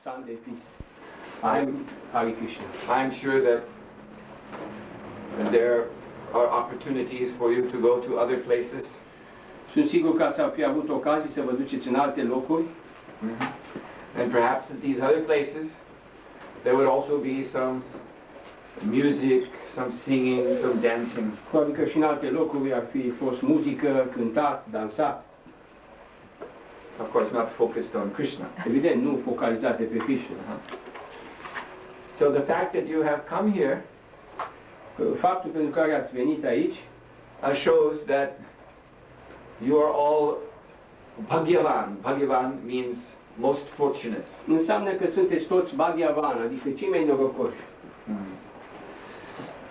Sunday feast. Hare Krishna. I'm sure that there are opportunities for you to go to other places. Sunt sigur că ați fi avut ocazii să vă duceți în alte locuri. And perhaps in these other places there would also be some music, some singing, some dancing. Probabil că și în alte locuri ar fi fost muzică, cântat, dansat. Of course not focused on Krishna. Evident, nu focalizate pe Krishna. So the fact that you have come here Faptul pentru care ați venit aici shows that you are all Bhagyavan. Bhagyavan means most fortunate. înseamnă că sunteți toți Bhagyavan, adică cei mai norocoși.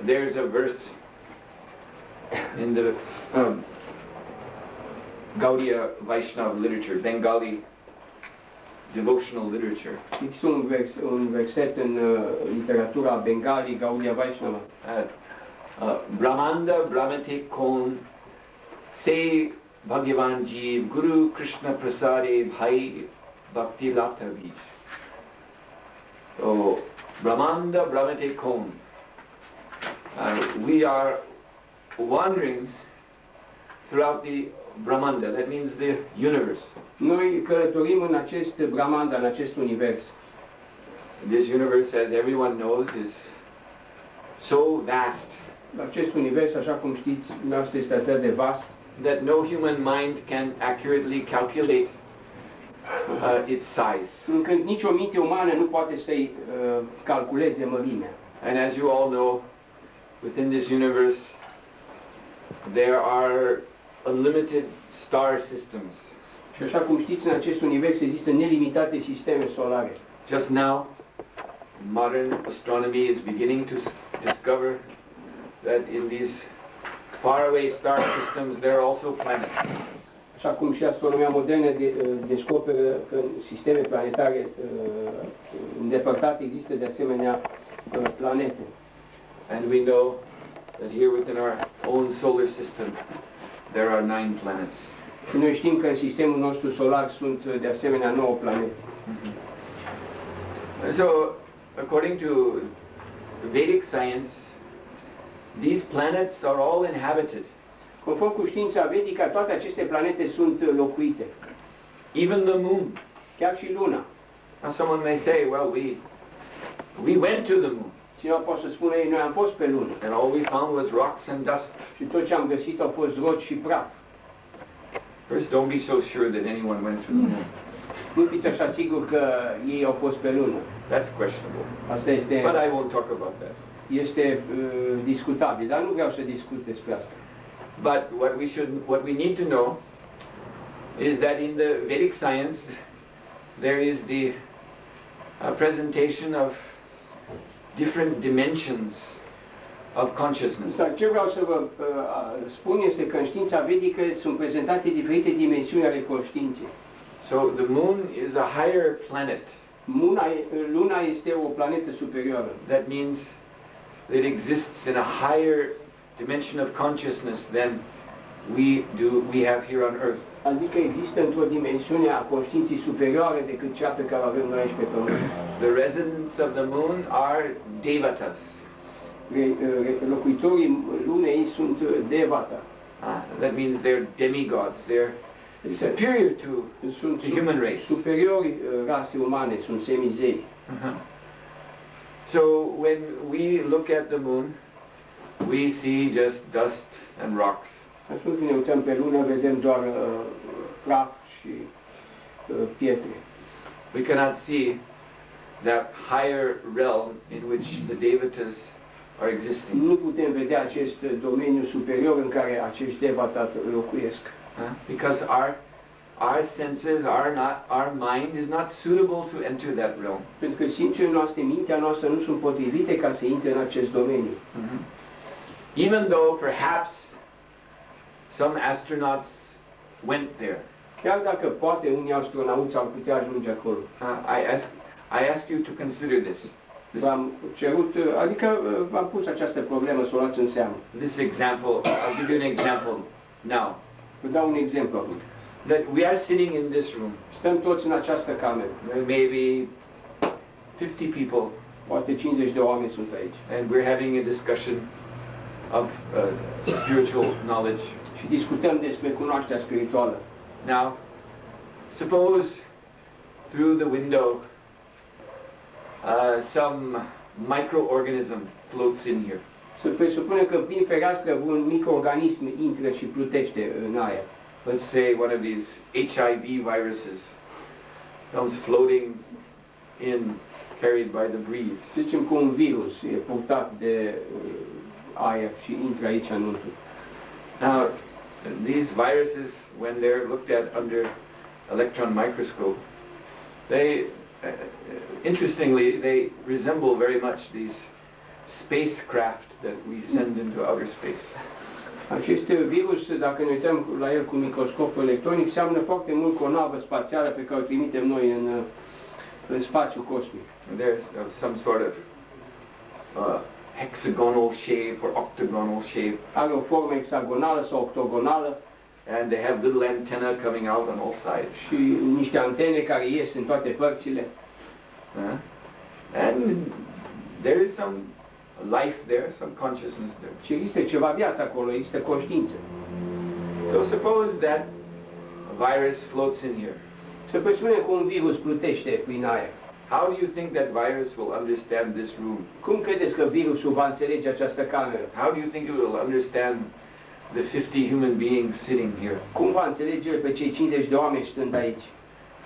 There's a verse in the Gaudiya Vaishnava literature, Bengali devotional literature. Există un verset în literatura Bengali, Gaudiya Vaishnava. Brahmanda Brahmate Kon Se Bhagavan Jeev Guru Krishna Prasade Bhai Bhakti Lata Bij. So Brahmanda Brahmate Kon. We are wandering throughout the Brahmanda, that means the universe. Noi călătorim în acest Brahmanda, în acest univers. This universe, as everyone knows, is so vast Acest univers, așa cum știți, noastră este atât de vast, that no human mind can accurately calculate its size. încât nicio minte umană nu poate să-i calculeze mărimea. And as you all know, within this universe there are unlimited star systems. Și așa cum știți, în acest univers există nelimitate sisteme solare. Just now, modern astronomy is beginning to discover that in these faraway star systems there are also planets. Așa cum și astronomia modernă descoperă că în sisteme planetare îndepărtate există de asemenea planete. And we know that here within our own solar system there are 9 planets. Și noi știm că în sistemul nostru solar sunt de asemenea 9 planete. So, according to Vedic science, these planets are all inhabited. Conform cu știința vedică, toate aceste planete sunt locuite. Even the moon. Chiar și Luna. Now someone may say, well, we went to the moon. Cineva poate să spună, ei, noi am fost pe Lună. And all we found was rocks and dust. Și tot ce am găsit au fost roci și praf. First, don't be so sure that anyone went to the moon. Nu fiți așa sigur că ei au fost pe Lună. That's questionable. Asta este, But I won't talk about that. este discutabil, dar nu vreau să discut despre asta. But what we need to know is that in the Vedic science there is the presentation of different dimensions of consciousness. Dar ce vreau să vă spun este că în știința vedică sunt prezentate diferite dimensiuni ale conștiinței. So the moon is a higher planet. Luna este o planetă superioară. That means that it exists in a higher dimension of consciousness than we have here on earth. Adică există într-o dimensiune a conștiinței superioare decât cea pe care o avem noi aici pe Pământ. The residents of the moon are devatas. Locuitorii lunei sunt devata. That means they're demigods. They're superior to the human race. Superiori rase umane, sunt semizei. So when we look at the moon, we see just dust and rocks. Atunci când ne uităm pe lună, vedem doar praf și pietre. We cannot see that higher realm in which the devatas are existing. Nu putem vedea acest domeniu superior în care acești devata locuiesc. Because our senses our mind is not suitable to enter that realm. Pentru că simțurile noastre, mintea noastră nu sunt potrivite ca să intre în acest domeniu. Even though perhaps some astronauts went there. Chiar dacă poate unii astronauți ar putea ajunge acolo. I ask you to consider this. V-am cerut, adică v-am pus această problemă să o luați în seamă. This example, I'll give you an example now. Vă dau un exemplu acum. That we are sitting in this room. Stăm toți în această cameră. Maybe 50 people, poate 50 de oameni sunt aici. and we're having a discussion of spiritual knowledge. Și discutăm despre cunoașterea spirituală. Now, suppose through the window some microorganism floats in here. Să presupunem că prin fereastră un microorganism intră și plutește în aer. Let's say one of these HIV viruses comes floating in, carried by the breeze. Să zicem că un virus e purtat de aer și intră aici înăuntru. Now, these viruses, when they're looked at under electron microscope, they, interestingly, they resemble very much these spacecraft that we send into outer space. Acest virus, dacă ne uităm la el cu microscopul electronic, seamănă foarte mult cu o navă spațială pe care o trimitem noi în spațiu cosmic. There's some sort of hexagonal shape or octagonal shape. Are o formă hexagonală sau octogonală. And they have little antennae coming out on all sides. Și niște antene care ies în toate părțile. And there is some life there, some consciousness there. Și există ceva viață acolo, există conștiință. So suppose that a virus floats in here. Să presupunem că un virus plutește prin aer. How do you think that virus will understand this room? Cum credeți că virusul va înțelege această cameră? How do you think it will understand the 50 human beings sitting here? Cum va înțelege pe cei 50 de oameni stând aici?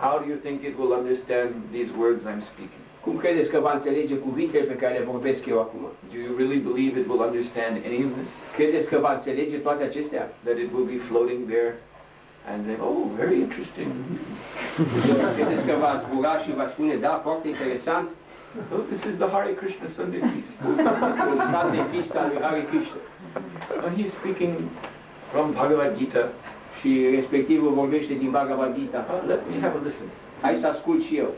How do you think it will understand these words I'm speaking? Cum credeți că va înțelege cuvintele pe care le vorbesc eu acum? Do you really believe it will understand any of this? Credeți că va înțelege toate acestea? That it will be floating there and then, oh, very interesting. Credeți că va zbura și va spune, da, foarte interesant? Oh, this is the Hare Krishna Sunday feast. Sunday feast al lui Hare Krishna. And he's speaking from Bhagavad Gita. Și respectivul vorbește din Bhagavad Gita. Let me have a listen. Hai să ascult și eu.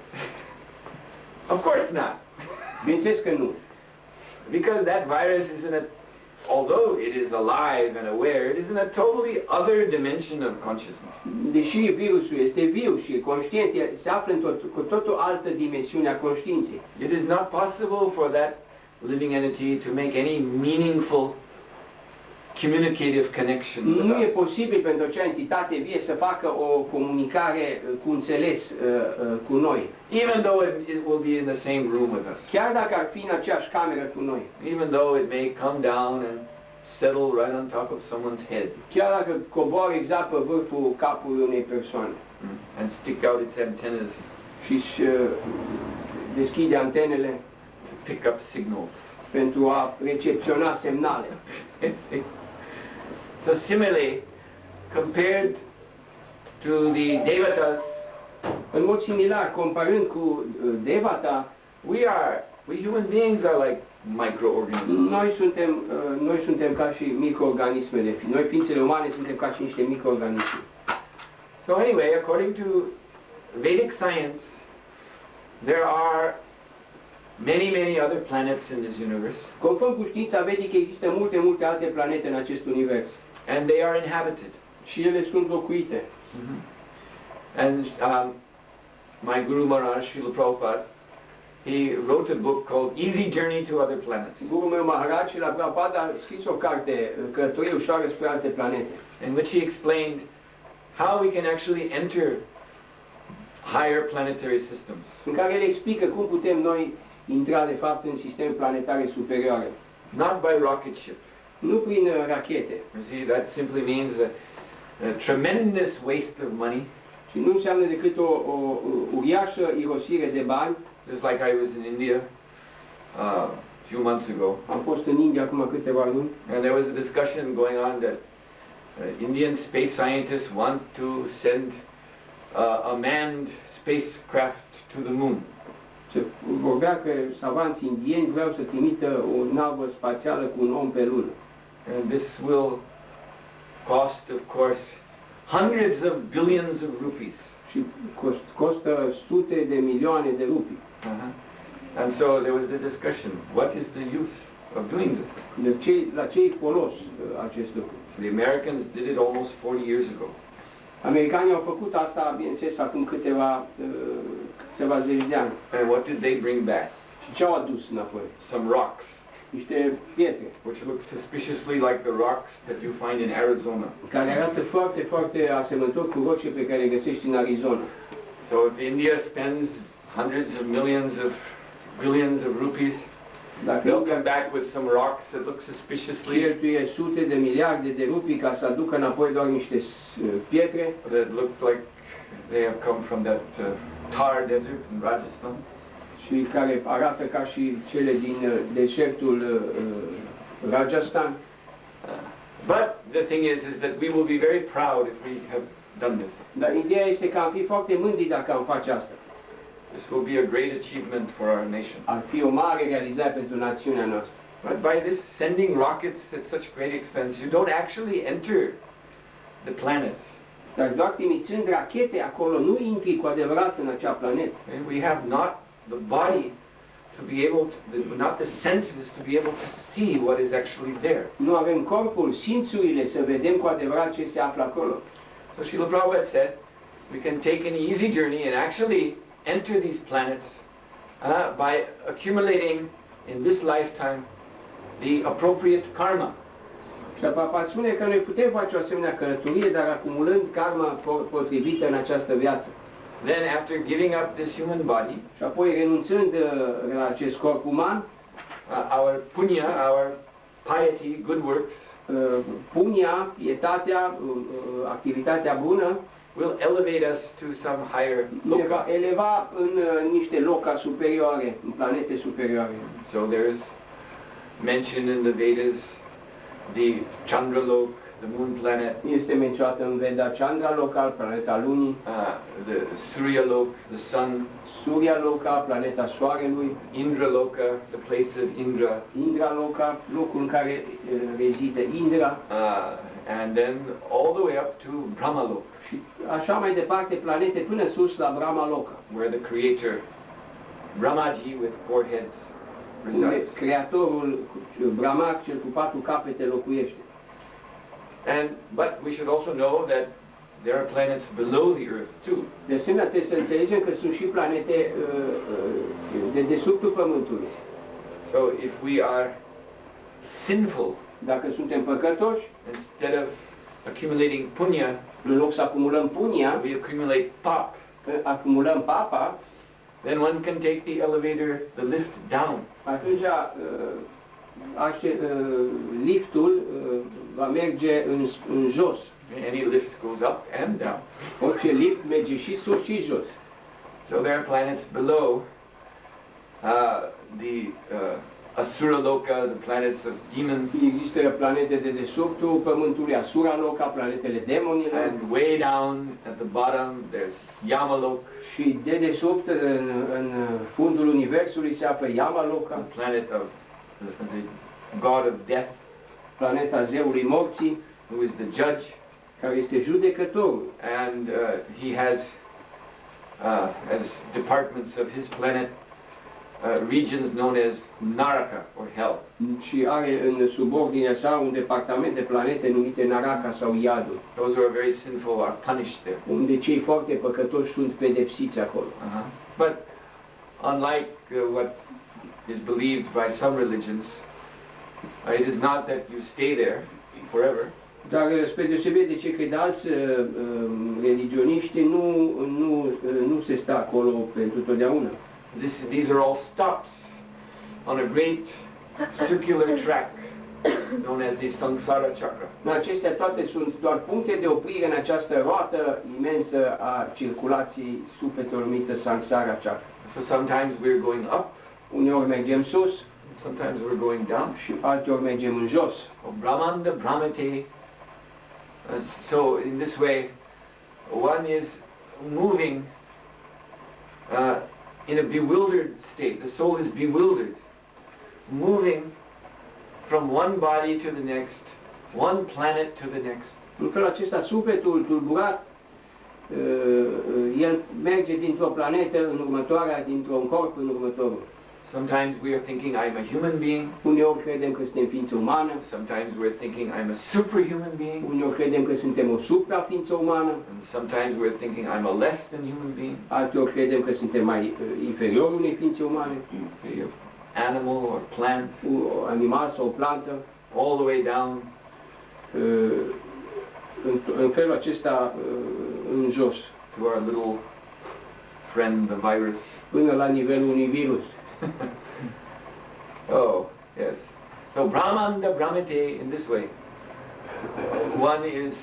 Of course not. Bineînțeles că nu. Because that virus is in a, although it is alive and aware, it is in a totally other dimension of consciousness. Deși virusul este viu și conștient, se află cu totul altă dimensiune a conștiinței. It is not possible for that living entity to make any meaningful communicative connection with us. Nu e posibil pentru acea entitate vie să facă o comunicare cu înțeles cu noi. Even though it will be in the same room with us. Chiar dacă ar fi în aceeași cameră cu noi. Even though it may come down and settle right on top of someone's head. Chiar dacă coboară exact pe vârful capului unei persoane. And stick out its antennas. Și deschide antenele. To pick up signals. Pentru a recepționa semnale. So similarly, compared to the devatas, în mod similar, comparând cu devata, we human beings are like microorganisms. Noi suntem ca și microorganismele. Noi ființele umane suntem ca și niște microorganisme. So anyway, according to Vedic science, there are many other planets in this universe. Conform cu știința vedică, există multe alte planete în acest univers. And they are inhabited. Și ele sunt locuite. And my Guru Maharaj, Srila Prabhupada, he wrote a book called Easy Journey to Other Planets. Guru meu Maharaj, Srila Prabhupada, a scris o carte, Călătorie ușoară spre alte planete. In which he explained how we can actually enter higher planetary systems. În care el explică cum putem noi intra de fapt în sisteme planetare superioare. Not by rocket ship. Nu prin rachete. You see, that simply means a tremendous waste of money. Și nu înseamnă decât o uriașă irosire de bani. Just like I was in India a few months ago. Am fost în India acum câteva luni. And there was a discussion going on that Indian space scientists want to send a manned spacecraft to the moon. Se vorbea că savanții indieni vreau să trimită o navă spațială cu un om pe lună. And this will cost, of course, hundreds of billions of rupees. Și costă sute de milioane de rupii. And so there was the discussion, what is the use of doing this? La ce-i folos acest lucru? The Americans did it almost 40 years ago. Americanii au făcut asta, bineînțeles, acum câțiva câteva zeci de ani. And what did they bring back? Și ce au adus înapoi? Some rocks, Niște pietre, which look suspiciously like the rocks that you find in Arizona. care arată foarte, foarte asemănător cu roce pe care le găsești în Arizona. So if India spends hundreds of millions of billions of rupees, Dacă they'll India come back with some rocks that look suspiciously, cheltuie sute de miliarde de rupii ca să aducă înapoi doar niște pietre that look like they have come from that Thar desert in Rajasthan. și care arată ca și cele din deșertul Rajasthan. But the thing is that we will be very proud if we have done this. Dar ideea este că am fi foarte mândri dacă am face asta. This will be a great achievement for our nation. Ar fi o mare realizare pentru națiunea noastră. But by this sending rockets at such great expense, you don't actually enter the planet. Dar doar trimițând rachete acolo, nu intri cu adevărat în acea planetă. And we have not the body to be able to, not the senses to be able to see what is actually there. Nu avem corpul, simțurile să vedem cu adevărat ce se află acolo. So Srila Prabhupada said, we can take an easy journey and actually enter these planets by accumulating in this lifetime the appropriate karma. Și Prabhupada spune că noi putem face o asemenea călătorie, dar acumulând karma potrivită în această viață. Then after giving up this human body, Și apoi renunțând la acest corp uman, our punya, our piety, good works, punia, pietatea, activitatea bună, will elevate us to some higher ne va loka. eleva în niște loca superioare, în planete superioare. So there's mentioned in the Vedas the Chandralok, the moon planet, Este menționată în Veda Chandraloka, planeta lunii, the Suryalok, the sun, Suryaloka, planeta soarelui, Indraloka, the place of Indra, Indraloka, locul în care rezidă Indra, and then all the way up to Brahmalok, și așa mai departe planete până sus la Brahmaloka, where the creator, Brahmaji with four heads, unde resides. creatorul Brahma, cel cu patru capete, locuiește. But we should also know that there are planets below the earth too. De asemenea, trebuie să înțelegem că sunt și planete de desubtul Pământului. So if we are sinful, Dacă suntem păcătoși, instead of accumulating punya, în loc să acumulăm punia, we accumulate pap, acumulăm papa, then one can take the elevator, the lift down. atunci liftul va merge în jos. Any lift goes up and down. Orice lift merge și sus și jos. So there are planets below the Asura Loka, the planets of demons, Există planete de desubtul Pământului, Asura Loka, planetele demonilor, and way down at the bottom there's Yamalok, și de desubt în fundul Universului se află Yamaloka, the planet of the god of death, planeta zeului morții, who is the judge, care este judecătorul. and he has as departments of his planet regions known as Naraka or hell. Și are în subordinea sa un departament de planete numite Naraka sau Iadul, Those who are very sinful are punished there. unde cei foarte păcătoși sunt pedepsiți acolo. But unlike what is believed by some religions, it is not that you stay there forever. Dar spre deosebire de ce cred alți religioniști, nu se stă acolo pentru totdeauna. These are all stops on a great circular track known as the Samsara Chakra. Acestea toate sunt doar puncte de oprire în această roată imensă a circulației sufletelor numită Samsara Chakra. So sometimes we're going up, Uneori mergem sus sometimes we're going down. și alteori mergem în jos. Brahmanda Brahmate. So in this way, one is moving in a bewildered state. The soul is bewildered, moving from one body to the next, one planet to the next. În felul acesta, sufletul tulburat, el merge dintr-o planetă în următoarea, dintr-un corp în următorul. Sometimes we are thinking I'm a human being. Uneori credem că suntem ființă umană. Sometimes we're thinking I'm a superhuman being. Uneori credem că suntem o supraființă umană. And sometimes we're thinking I'm a less than human being. Alteori credem că suntem mai inferior unei ființe umane. Animal or plant. Animal sau o plantă. All the way down. În felul acesta în jos. To our little friend, the virus. Până la nivelul unui virus. Oh, yes. So Brahmanda Brahmate in this way. One is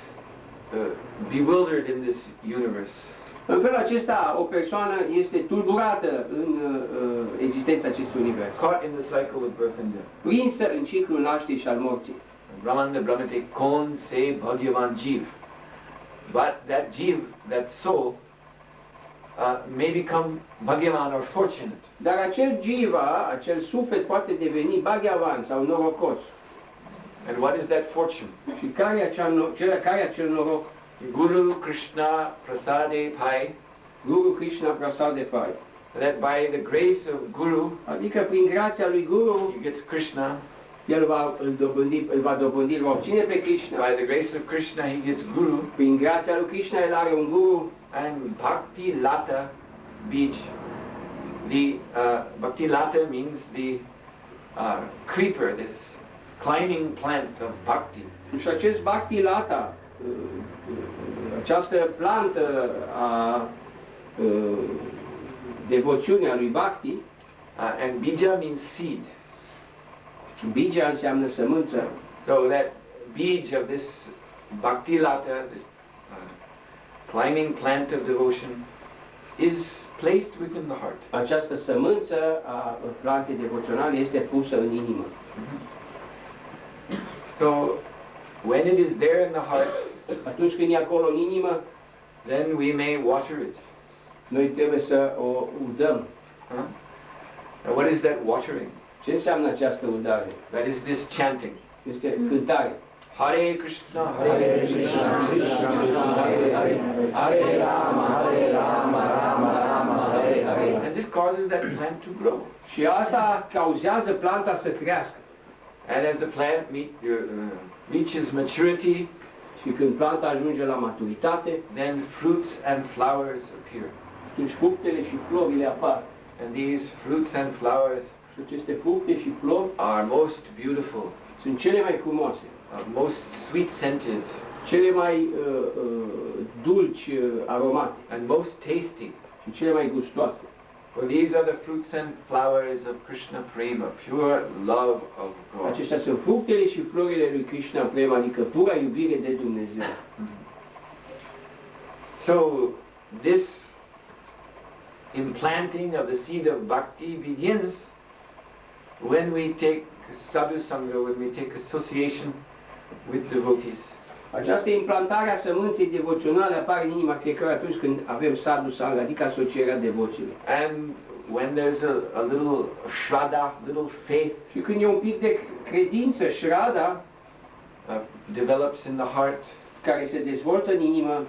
bewildered in this universe. În felul acesta o persoană este tulburată în existența acestui univers. Caught in the cycle of birth and death. Prinsă în ciclul nașterii și al morții. Brahmanda Brahmate kon se bhagyavan jiv. But that jiv, that soul, may become bhagyavan or fortunate. Dar acel jiva, acel suflet poate deveni bhagyavan sau norocos. And what is that fortune? Și care e acel noroc? Guru Krishna Prasade Pai. Guru Krishna Prasade Pai. That by the grace of Guru, adică prin grația lui Guru, he gets Krishna. El va dobândi, îl va obține pe Krishna. By the grace of Krishna he gets Guru. Prin grația lui Krishna el are un Guru. And Bhakti Lata Bij. The Bhakti Lata means the creeper, this climbing plant of Bhakti. Și acest Bhakti Lata, această plantă a devoțiunii a lui Bhakti, and Bija means seed. Bija înseamnă sămânță. So that bij of this Bhakti Lata, this climbing plant of devotion, is placed within the heart. Această sămânță a plantei devoționale este pusă în inimă. So when it is there in the heart, atunci când e acolo în inimă, then we may water it. Noi trebuie să o udăm. And what is that watering? Ce înseamnă această udare? That is this chanting. Este cântare. Hare Krishna, Hare Krishna, Krishna Krishna, Hare Hare, Hare Rama, Rama Rama, Hare Hare. And this causes that plant to grow. Și asta cauzează planta să crească. And as the plant reaches maturity, și când planta ajunge la maturitate, then fruits and flowers appear. Atunci fructele și florile apar. And these fruits and flowers și aceste fructe și flori are most beautiful. Sunt cele mai frumoase. Most sweet scented. Cele mai dulci aromate. And most tasty. Și cele mai gustoase. For these are the fruits and flowers of Krishna Prema, pure love of God. Acestea sunt fructele și florile lui Krishna Prema, adică pura iubire de Dumnezeu. So this implanting of the seed of bhakti begins when we take sadhu sangha, when we take association with devotees. Această implantare a sămânței devoționale apare în inima fiecare atunci când avem sadhu sangha, adică asocierea devoțiilor. And when there's a little shraddha, little faith, și când e un pic de credință, shraddha, develops in the heart, care se dezvoltă în inimă,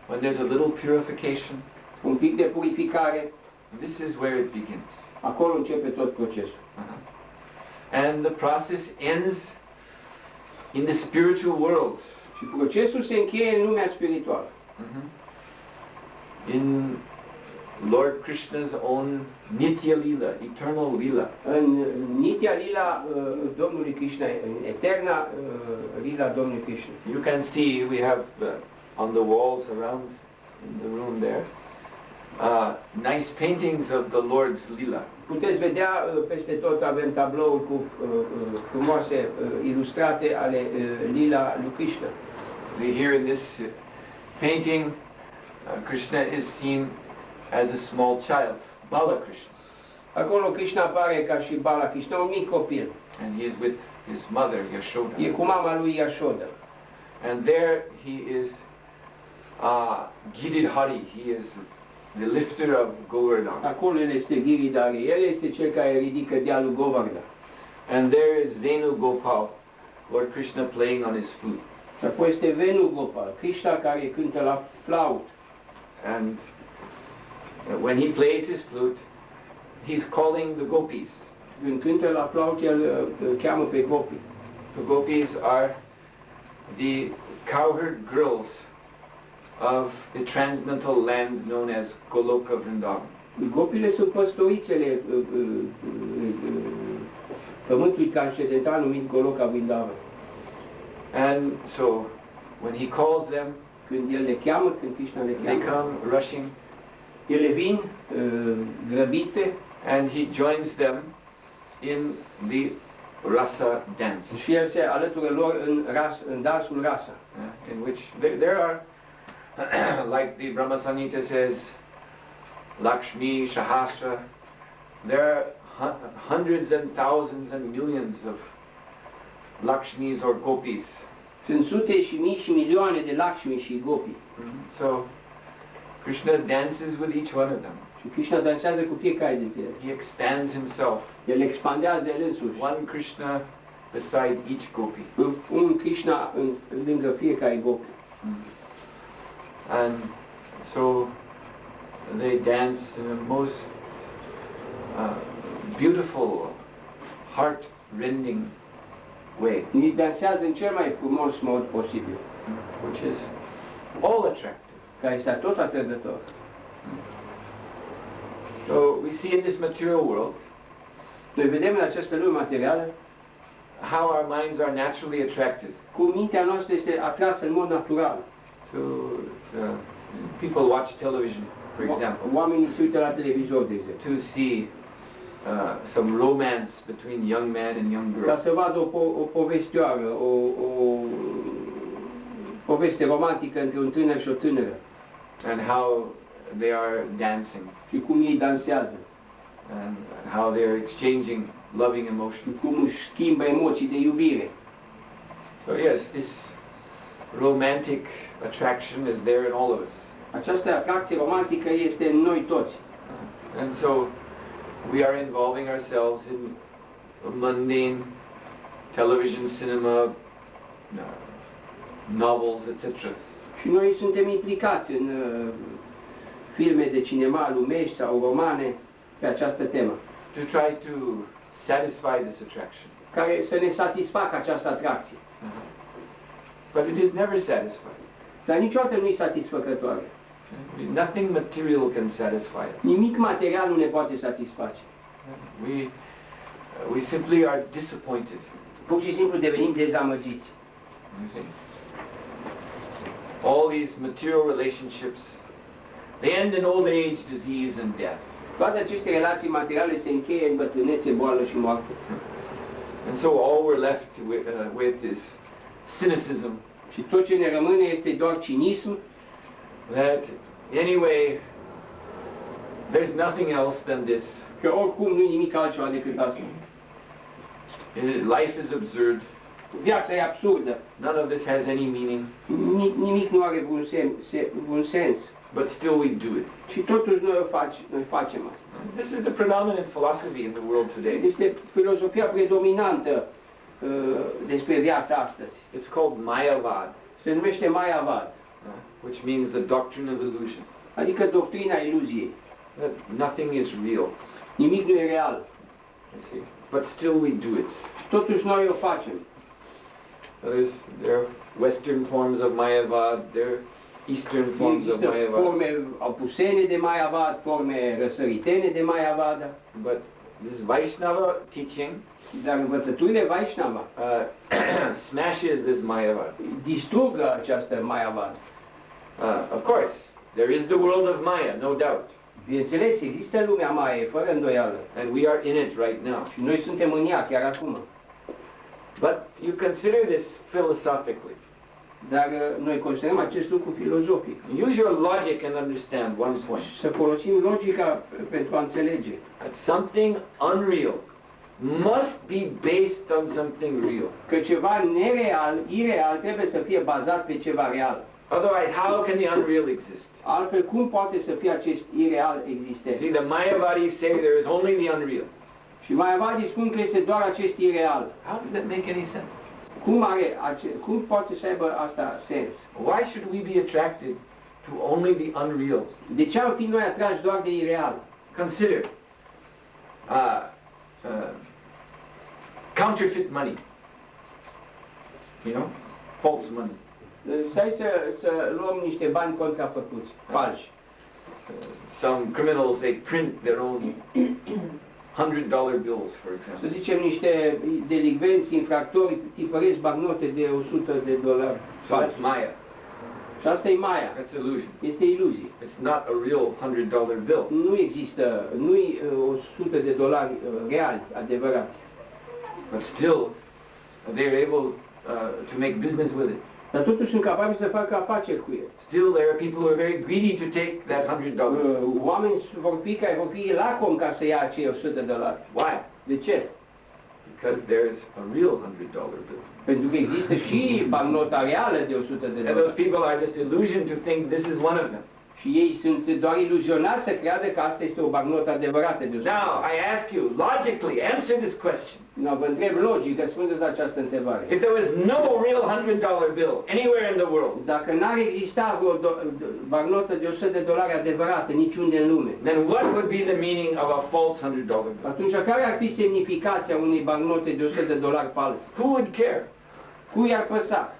when there's a little purification, un pic de purificare, this is where it begins. Acolo începe tot procesul. And the process ends in the spiritual world. Și procesul se încheie în lumea spirituală. In Lord Krishna's own Nitya Lila, eternal Lila. În Nitya Lila Domnului Krishna, în eterna Lila Domnului Krishna. You can see we have on the walls around in the room there nice paintings of the Lord's Lila. Puteți vedea peste tot avem tablouri cu frumoase ilustrate ale Lila lui Krishna. Here in this painting, Krishna is seen as a small child, Bala Krishna. Acolo Krishna apare ca și Bala Krishna, un mic copil. And he is with his mother, Yashoda. E cu mama lui Yashoda. And there he is Giridhari, he is the lifter of Govardhan. Acolo el este Giridhari, el este cel care ridică dealul Govardhan. And there is Venu Gopal, Lord Krishna playing on his flute. Și apoi este Venu Gopal, Krishna care cântă la flaut. And when he plays his flute, he's calling the gopis. Când cântă la flaută, el cheamă pe gopi. The gopis are the cowherd girls of the transcendental land known as Goloka Vrindavan. Gopile sunt păstorițele pământului transcendental numit Goloka Vrindavan. And so, when he calls them, Când el le cheamă, când Krishna le they cheamă, come rushing, ele vin grăbite and he joins them in the rasa dance, și el se alătură lor în dansul rasa. in which there are, like the Brahma Samhita says, Lakshmi, Sahasra, there are hundreds and thousands and millions of Lakshmis or gopis. Sunt sute și mii și milioane de Lakshmi și gopi. So, Krishna dances with each one of them. Și Krishna dansează cu fiecare dintre ele. He expands himself. El expandează el însuși. One Krishna beside each gopi. Un Krishna lângă fiecare gopi. And so they dance in a most beautiful, heart-rending way, Ei dansează în cel mai frumos mod posibil, which is all attractive. care este tot atrăgător. So we see in this material world Noi vedem în această lume materială how our minds are naturally attracted cum mintea noastră este atrasă în mod natural. to people watch television, for example, Oamenii se uită la televizor, de exemplu, to see some romance between young man and young ca girl. să vadă o povestioară, o poveste romantică între un tânăr și o tânără And how they are dancing, și cum ei dansează and how they are exchanging loving și emotions. cum își schimbă emoții de iubire. So yes, this romantic attraction is there in all of us. Această atracție romantică este în noi toți. And so we are involving ourselves in mundane television, cinema, novels, etc. Și noi suntem implicați în filme de cinema lumești sau romane pe această temă, to try to satisfy this attraction. care să ne satisfacă această atracție. But it is never satisfied. Dar niciodată nu e satisfăcătoare. Nothing material can satisfy us. Nimic material nu ne poate satisface. We simply are disappointed. Pur și simplu devenim dezamăgiți. You see? All these material relationships, they end in old age, disease, and death. Toate aceste relații materiale se încheie în bătrânețe, boală și moarte. And so all we're left with is cynicism, Și tot ce ne rămâne este doar cinism, that anyway, there's nothing else than this. că oricum nu e nimic altceva decât asta. Life is absurd. Viața e absurdă. None of this has any meaning, Nimic nu are vreun sens. but still we do it. Și totuși noi facem asta. This is the predominant philosophy in the world today. Este filozofia predominantă despre viața astăzi. It's called Mayavad, Se numește Mayavad, which means the doctrine of illusion. adică doctrina iluziei. That nothing is real, Nimic nu e real. you see. But still we do it. Și totuși noi o facem. There are Western forms of Mayavad, there are Eastern forms of Există Mayavad. forme apusene de Mayavad, forme răsăritene de Mayavad, But this Vaishnava teaching dar învățăturile Vaishnava smashes this Mayavad. distrug această Mayavad. Of course, there is the world of Maya, no doubt. Bineînțeles, există lumea Maya, fără îndoială. And we are in it right now. Și noi suntem în ea chiar acum. But you consider this philosophically. Dar noi considerăm acest lucru filozofic. Use your logic and understand one point. Să folosim logica pentru a înțelege. That something unreal must be based on something real. Că ceva nereal, ireal, trebuie să fie bazat pe ceva real. Otherwise, how can the unreal exist? Altfel, cum poate să fie acest ireal existent? See, the Mayavadis say there is only the unreal. Și Mayavadii spun că este doar acest ireal. How does that make any sense? Cum poate să aibă asta sens? Why should we be attracted to only the unreal? De ce am fi noi atrași doar de ireal? Consider, counterfeit money. You know, false money. Stai să luăm niște bani contrafăcuți, falși. Some criminals, they print their own $100 bills, for Să example. zicem niște delicvenți, infractori, tipăresc bagnote de $100 So falși. that's Maya. Și asta e Maya. That's illusion. Este iluzie. It's not a real $100 bill. Nu există, nu-i $100 reali, adevărați. But still, they're able to make business with it. Dar totuși sunt capabili să facă afaceri cu el. Still, there are people who are very greedy to take that $100. Oamenii vor fi lacomi ca să ia acei $100. Why? De ce? Because there's a real $100 bill. Pentru că există și bancnota reală de And those $100. people are just illusioned to think this is one of them. Și ei sunt doar iluzionați să creadă că asta este o bancnotă adevărată de $100. Now, I ask you, logically, answer this question. No, vă întreb logic, răspundeți la această întrebare. If there was no real $100 bill anywhere in the world, Dacă n-ar exista vreo bancnotă de $100 adevărată niciunde în lume, then what would be the meaning of a false $100 bill? atunci care ar fi semnificația unei bancnote de $100 false? Who would care? Cui ar păsa?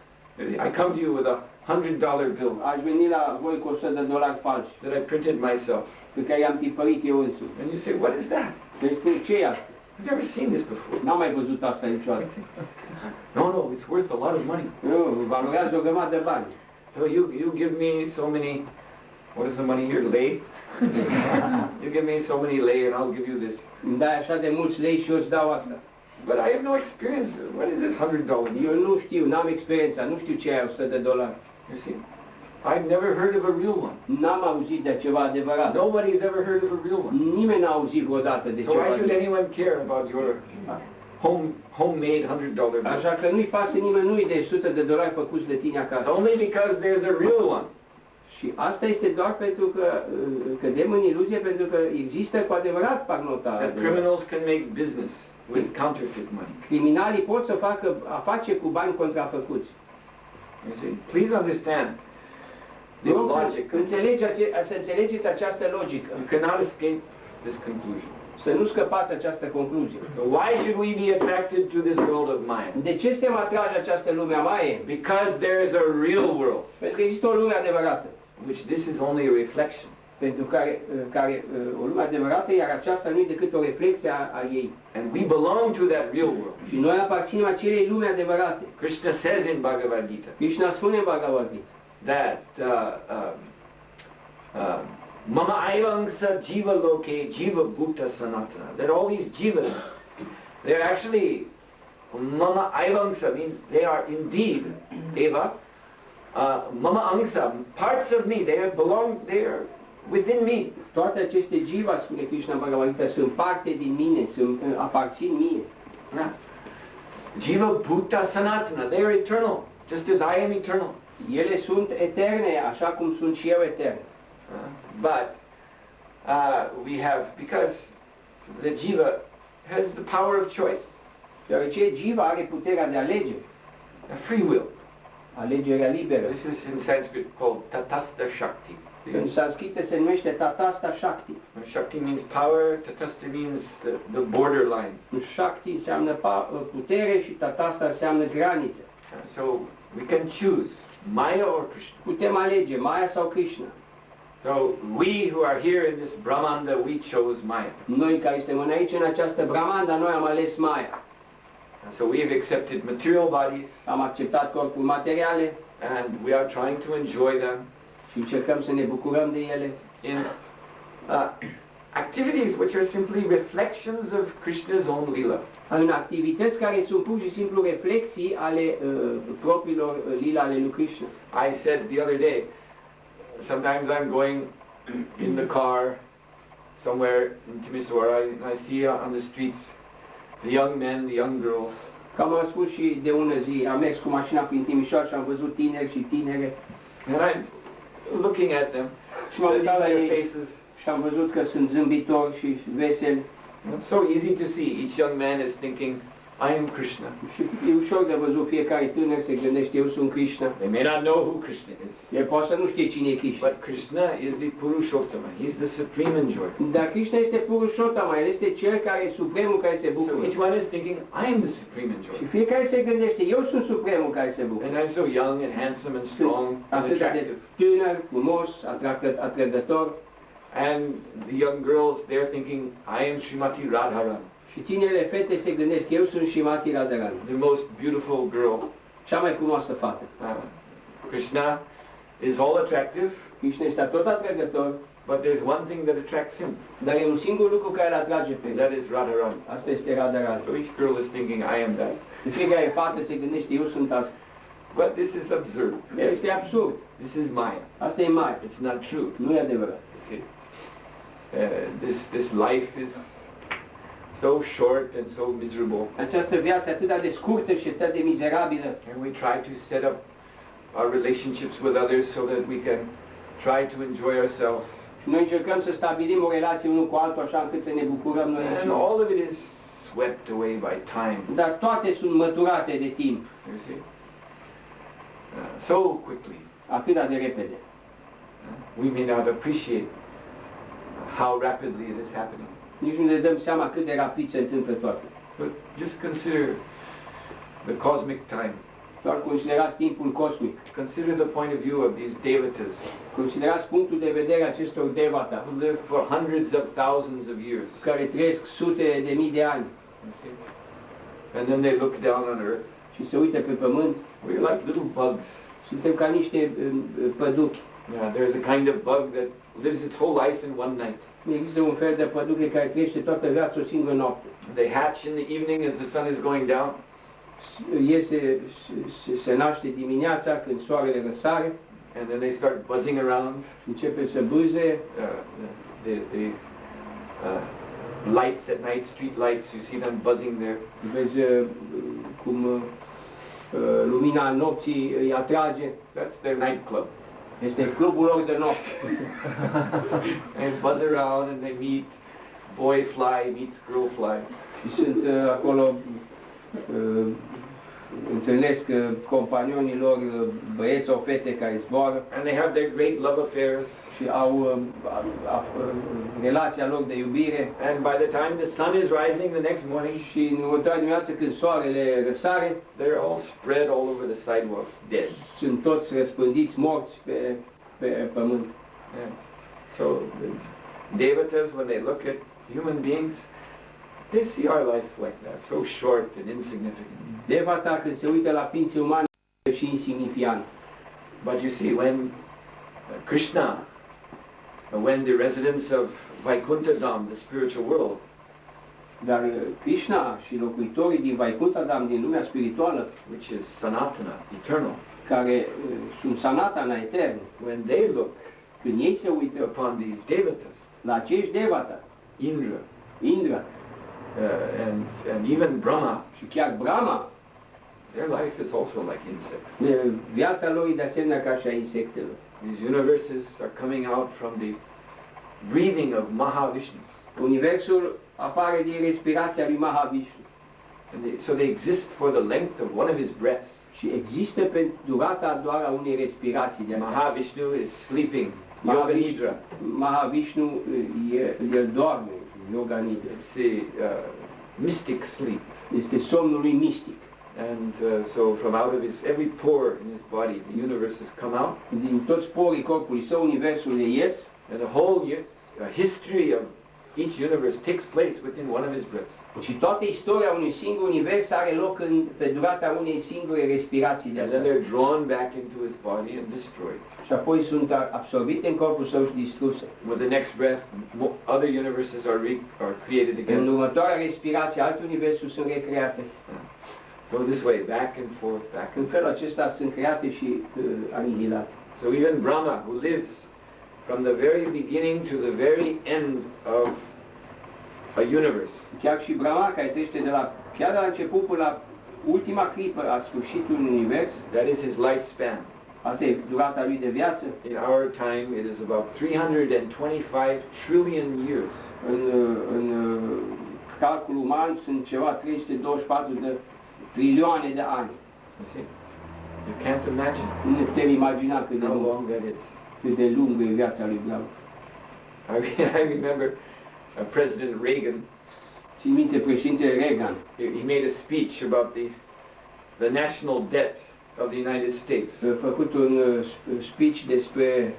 I come to you with a $100 bill Aș veni la voi cu $100 falși, that I printed myself. pe care i-am tipărit eu însuși. And you say, what is that? Deci spun, ce e asta? I've never seen this before. N-am mai văzut asta niciodată. No, it's worth a lot of money. Nu, valorează o grămadă de bani. So you give me so many, what is the money here, lei? You give me so many lei and I'll give you this. Îmi dai așa de mulți lei și eu îți dau asta. But I have no experience. What is this $100? Eu nu știu, n-am experiența, nu știu ce e $100. You see? I've never heard of a real one. N-am auzit de ceva adevărat. Nobody's ever heard of a real one. Nimeni n-a auzit vreodată de So ceva why should adevărat. anyone care about your homemade $100 bill? Așa că nu-i pasă nimănui de $100 făcuți de tine It's acasă. only because there's a real one. Și asta este doar pentru că cădem în iluzie, pentru că există cu adevărat bancnota That adevărată. criminals can make business with counterfeit money. Criminalii pot să facă afaceri cu bani contrafăcuți. You see? Please understand the Vă rog logic. să înțelegeți această logică, You cannot escape this conclusion. să nu scăpați această concluzie. Why should we be attracted to this world of Maya? De ce suntem atrași de această lume a Maie? Because there is a real world, Pentru că există o lume adevărată, which this is only a reflection. pentru care o lume adevărată, iar aceasta nu e decât o reflexie a ei. And we belong to that real world. Și noi aparținem acelei lume adevărate. Krishna says in Bhagavad Gita Krishna spune în Bhagavad Gita that Mama Aivangsa Jiva Loke Jiva Bhuta Sanatana. That all these jivas, they're actually, Mama Aivangsa means they are indeed, Eva, Mama Angsa, parts of me, they are within me. toate aceste jiva, spune Krishna în Bhagavad Gita, sunt parte din mine, aparțin mie. Yeah. Jiva Bhuta Sanatana, they are eternal, just as I am eternal. Ele sunt eterne, așa cum sunt și eu etern. But we have, because the jiva has the power of choice, Deoarece jiva are puterea de alege, a free will. alegerea liberă. This is in Sanskrit called Tatastha Shakti. În sanscrită se numește Tatastha Shakti. Shakti means power, Tatastha means the borderline. Shakti înseamnă putere și Tatastha înseamnă graniță. So we can choose Maya or Krishna. Putem alege Maya sau Krishna. So we who are here in this Brahmanda, we chose Maya. Noi care suntem aici în această Brahmanda, noi am ales Maya. So we have accepted material bodies Am acceptat corpuri materiale and we are trying to enjoy them și încercăm să ne bucurăm de ele in activities which are simply reflections of Krishna's own lila. în activități care sunt pur și simplu reflexii ale propriilor lila ale lui Krishna. I said the other day, sometimes I'm going in the car somewhere in Timisoara and I see on the streets the young men, the young girls. Cam am spus și de ună zi, am mers cu mașina prin Timișoara și am văzut tineri și tinere And I'm looking at them, și m-am studying uitat la their ei faces. și am văzut că sunt zâmbitori și veseli. It's so easy to see. Each young man is thinking, I am Krishna. Și e ușor de văzut, fiecare tânăr se gândește, eu sunt Krishna. They may not know who Krishna is. El poate să nu știe cine e Krishna. But Krishna is the Purushottama. He's the supreme enjoyer. Dar Krishna este Purushottama, el este cel care e supremul care se So bucură. each one is thinking, I am the supreme Și enjoyer. fiecare se gândește, eu sunt supremul care se bucură. And I'm so young and handsome and strong and Atât de attractive. tânăr, frumos, atrăgător. And the young girls, they're thinking, I am Srimati Radharani, Și tinerele fete se gândesc, eu sunt Srimati Radharani, the most beautiful girl. cea mai frumoasă fată. Krishna is all attractive, Krishna este tot atrăgător, but there's one thing that attracts him. dar e un singur lucru care îl atrage pe el. That is Radharani. Asta este Radharani. So each girl is thinking, I am that. De fiecare fată se gândește, eu sunt asta. But this is absurd. Este absurd. This is Maya. Asta e mai. It's not true. Nu e adevărat. You see? This life is so short and so miserable. Această viață atât de scurtă și atât de mizerabilă. And we try to set up our relationships with others so that we can try to enjoy ourselves. Și noi încercăm să stabilim o relație unul cu altul așa încât să ne bucurăm noi And înșine. all of it is swept away by time. Dar toate sunt măturate de timp, You see? So quickly. atât de repede. We may not appreciate how rapidly it is happening. Nici nu ne dăm seama cât de rapid se întâmplă toate. But just consider the cosmic time. Doar considerați timpul cosmic. Consider the point of view of these devatas Considerați punctul de vedere a acestor devata, who live for hundreds of thousands of years. care trăiesc sute de mii de ani You see? And then they look down on earth. și se uită pe pământ. We're like little bugs. Suntem ca niște păduchi. Yeah, there's a kind of bug that lives its whole life in one night. Există un fel de păduche care trăiește toată viața o singură noapte. They hatch in the evening as the sun is going down. Se naște dimineața când soarele răsare, And then they start buzzing around. începe să bâze, The lights at night, street lights, you see them buzzing there. vezi cum lumina nopții îi atrage. That's their nightclub. Este clubul lor de noapte. And buzz around and they meet. Boy fly meets girl fly. Și sunt acolo, întâlnesc companionii lor, băieți sau fete care zboară And they have their great love affairs. și au relația lor de iubire. And by the time the sun is rising the next morning, Și în următoarea dimineață când soarele răsare, they're all spread all over the sidewalk, dead. sunt toți răspândiți, morți pe pământ. Yes. So the devatas, when they look at human beings, they see our life like that, so short and insignificant. Devata, când se uită la ființe umane, și insignifiant. But you see, when Krishna, when the residents of Vaikuntha-dham, the spiritual world, Dar Krishna și locuitorii din Vaikuntha-dham, din lumea spirituală, which is Sanatana, eternal, care sunt sanatana etern, when they look când ei se uită upon these devatas, la acești devata, Indra, Indra and even Brahma, și chiar Brahma, their life is also like insects. viața lor e de asemenea ca și a insectelor. These universes are coming out from the breathing of Mahavishnu. Universul apare din respirația lui Mahavishnu So they exist for the length of one of his breaths. și există pe durata doar a unei respirații de asta. Mahavishnu is sleeping, Yoga Nidra. Mahavishnu, el doarme, Yoga Nidra. It's a mystic sleep. Este somnul lui mistic. And so from out of his, every pore in his body, the universes come out. Din toți porii corpului său, universul ies And the whole history of each universe takes place within one of his breaths. și toată istoria unui singur univers are loc pe durata unei singure respirații de And asta. then they're drawn back into his body and destroyed. Și apoi sunt absorbite în corpul său și distruse. With the next breath, other universes are created În again. următoarea respirație, alte universuri sunt recreate. Go this way, back and forth, back În and felul acesta sunt create și anihilate. forth. So even Brahma, who lives from the very beginning to the very end of a universe, Chiar și Brahma, care trece chiar de la început până la ultima clipă a sfârșitului univers, that is his lifespan. asta e durata lui de viață. In our time, it is about 325 trillion years. În calculul uman sunt ceva 324 de trilioane de ani. You see? You can't imagine Nu ne putem imagina cât de how lung, long that is. cât de lungă e viața lui Abraham. I remember President Reagan, Țin minte președintele Reagan, he made a speech about the national debt of the United States, a făcut un speech despre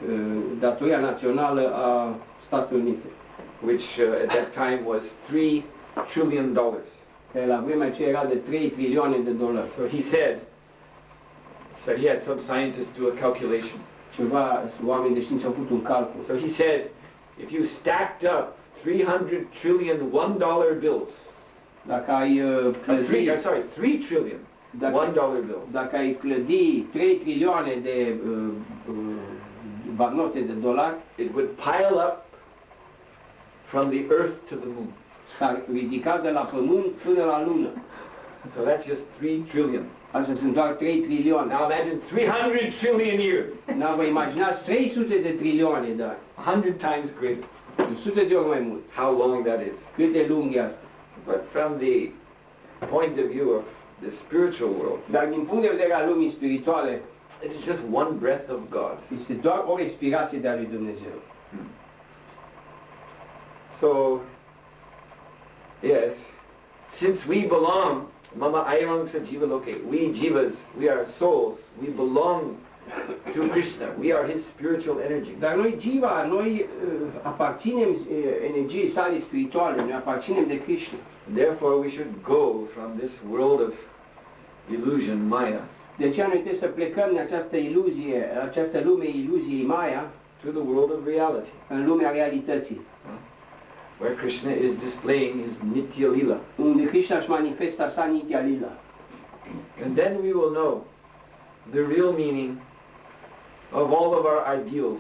datoria națională a Statelor Unite, which at that time was $3 trillion. care la vremea aceea era de 3 trilioane de dolari. So he said, so he had some scientists do a calculation. Ceva oameni de știință au făcut un calcul. So he said, if you stacked up 300 trillion $1 bills, Dacă ai clădi, 3 trillion $1 bills, dacă ai clădi 3 trilioane de bannote de dolari, it would pile up from the earth to the moon. s-ar ridica de la pământ până la lună. So that's just 3 trillion. Asta sunt doar 3 trilioane. Now imagine 300 trillion years, N-a vă imaginați 300 de trilioane de ani. 100 times greater. 100 de ori mai mult. How long that is. Cât de lung e asta. But from the point of view of the spiritual world, Dar din punct de vedere al lumii spirituale, it is just one breath of God. este doar o respirație de a lui Dumnezeu. So, yes, since we belong, Mama Ayang sa Jiva Loke, we Jivas, we are souls, we belong to Krishna, we are his spiritual energy. Dar noi, Jiva, noi aparținem energiei sale spirituale, noi aparținem de Krishna. Therefore we should go from this world of illusion, Maya, De aceea noi trebuie să plecăm din această iluzie, această lume iluziei Maya, to the world of reality, în lumea realității, where Krishna is displaying his Nitya Lila. unde Krishna își manifesta sa Nitya Lila. And then we will know the real meaning of all of our ideals.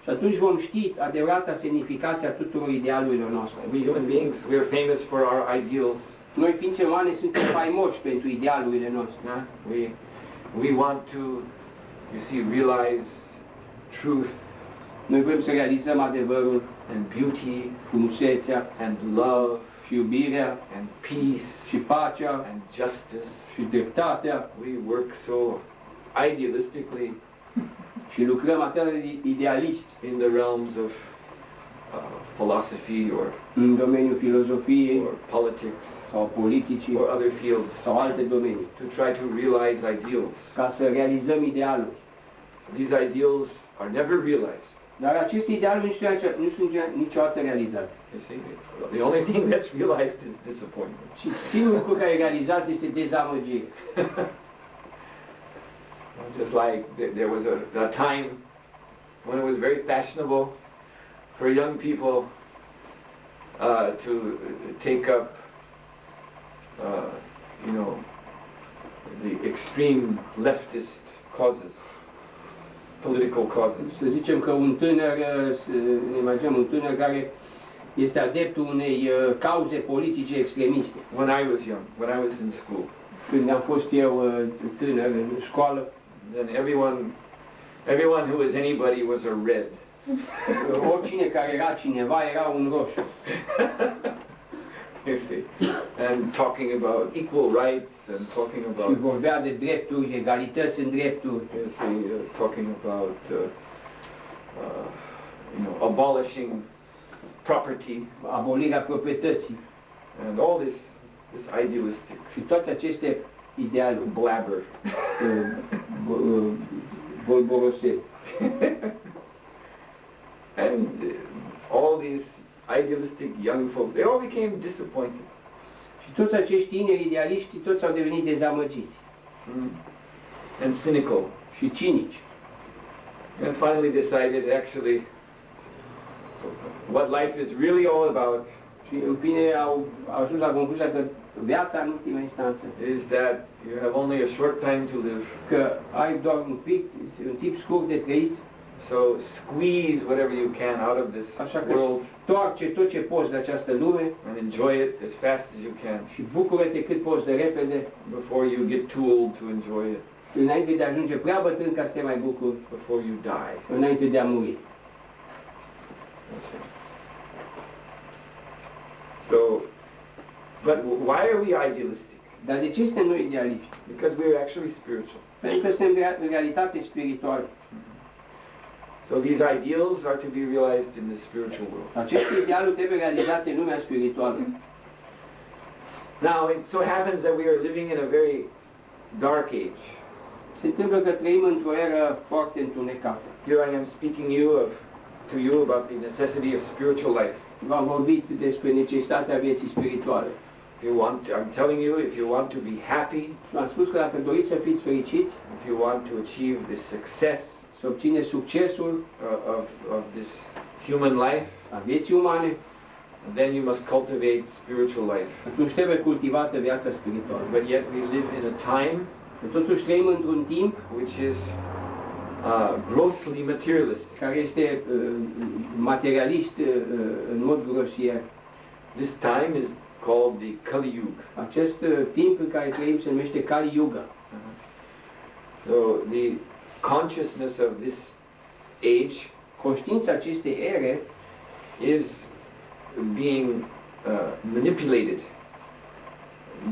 Și atunci vom ști adevărata semnificație a tuturor idealurilor noastre. We human beings, we are famous for our ideals. Noi, ființe umane, suntem faimoși pentru idealurile noastre. We want to, you see, realize truth Noi vrem să realizăm adevărul, and beauty frumusețea and love și iubirea and peace și pacea and justice. și dreptatea We work so idealistically și lucrăm atât de idealist in the realms of philosophy în domeniul filozofiei or politics sau politicii or other fields sau alte domenii, to try to realize ideals. ca să realizăm idealul. These ideals are never realized. Dar aceste idealuri nu sunt niciodată realizate. You see, the only thing that's realized is disappointment. Și singurul lucru care e realizat este dezamăgire. Just like there was a time when it was very fashionable for young people to take up, you know, the extreme leftist causes, political causes. Să zicem că un tânăr, ne imaginăm un tânăr care este adeptul unei cauze politice extremiste. When I was young, when I was in school, Când am fost eu tânăr în școală, then everyone who was anybody was a red. oricine care era cineva era un roșu. You see, and talking about equal rights and talking Și about, vorbea de drepturi, egalități în drepturi, you see, talking about, you know, abolishing property abolirea proprietății and all this idealistic și toate aceste idealuri, blabber. bolboroseli. And all these idealistic young folk, they all became disappointed. Și toți acești tineri idealiști, toți au devenit dezamăgiți And cynical. și cinici. And finally decided actually what life is really all about Și în fine au ajuns la concluzia că viața în ultima instanță, is that you have only a short time to live. că ai doar un timp scurt de trăit, So squeeze whatever you can out of this așa că world toarce tot ce poți de această lume and enjoy it as fast as you can și bucură-te cât poți de repede, before you get too old to enjoy it, înainte de a ajunge prea bătrân ca să te mai bucuri, before you die. înainte de a muri. That's it. So But why are we idealistic? Dar de ce suntem noi idealiști? Because we're actually spiritual. Pentru că suntem în realitate spirituală. So these ideals are to be realized in the spiritual world. Aceste idealuri trebuie realizate în lumea spirituală. Now, it so happens that we are living in a very dark age. Se întâmplă că trăim într-o eră foarte întunecată. Here I am speaking to you about the necessity of spiritual life. V-am vorbit despre necesitatea vieții spirituale. I'm telling you, if you want to be happy, V-am spus că dacă doriți să fiți fericiți, if you want to achieve the success să obțineți succesul of this human life, a vieții umane, then you must cultivate spiritual life. atunci trebuie cultivată viața spirituală. But yet we live in a time Totuși trăim într-un timp which is grossly materialistic. care este materialist în mod grosier. This time is called the Kali Yuga. Acest timp în care trăim se numește Kali Yuga. So the consciousness of this age, Conștiința acestei ere is being manipulated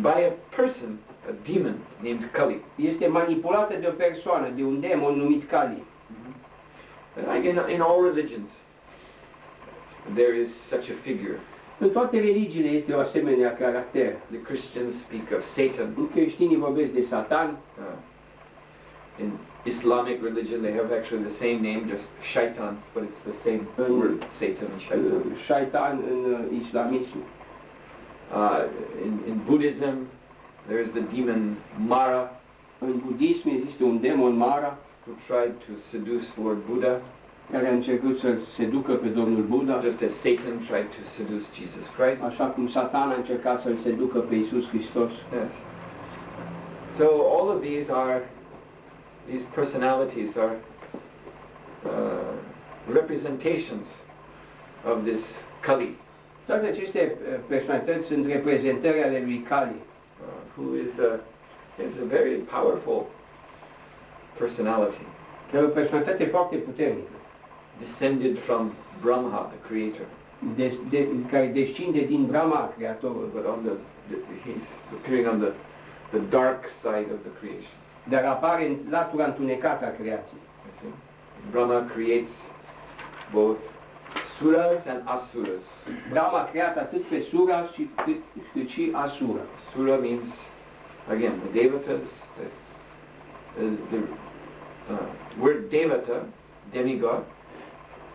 by a person, a demon named Kali. este manipulată de o persoană, de un demon numit Kali. Like in all religions, there is such a figure. În toate religiile este o asemenea caracter. The Christians speak of Satan. Creștinii vorbesc de Satan. In Islamic religion, they have actually the same name, just shaitan, but it's the same word, Satan and shaitan. Shaitan în islamism. In Buddhism, there is the demon Mara, În budism există un demon Mara who tried to seduce Lord Buddha, care a încercat să seducă pe Domnul Buddha, just as Satan tried to seduce Jesus Christ. așa cum Satan a încercat să-l seducă pe Iisus Hristos. Yes. So all of these personalities are representations of this Kali, Toate aceste personalități sunt reprezentări ale lui Kali, who is a very powerful personality, care e o personalitate foarte puternică, descended from Brahma, the creator. care descinde din Brahma, creatorul, But he's appearing on the dark side of the creation. dar apare în latura întunecată a creației. You see? Brahma creates both suras and asuras. Brahma a creat atât pe Sura cât și Asura. Sura means, again, the devatas. The word devata, demigod,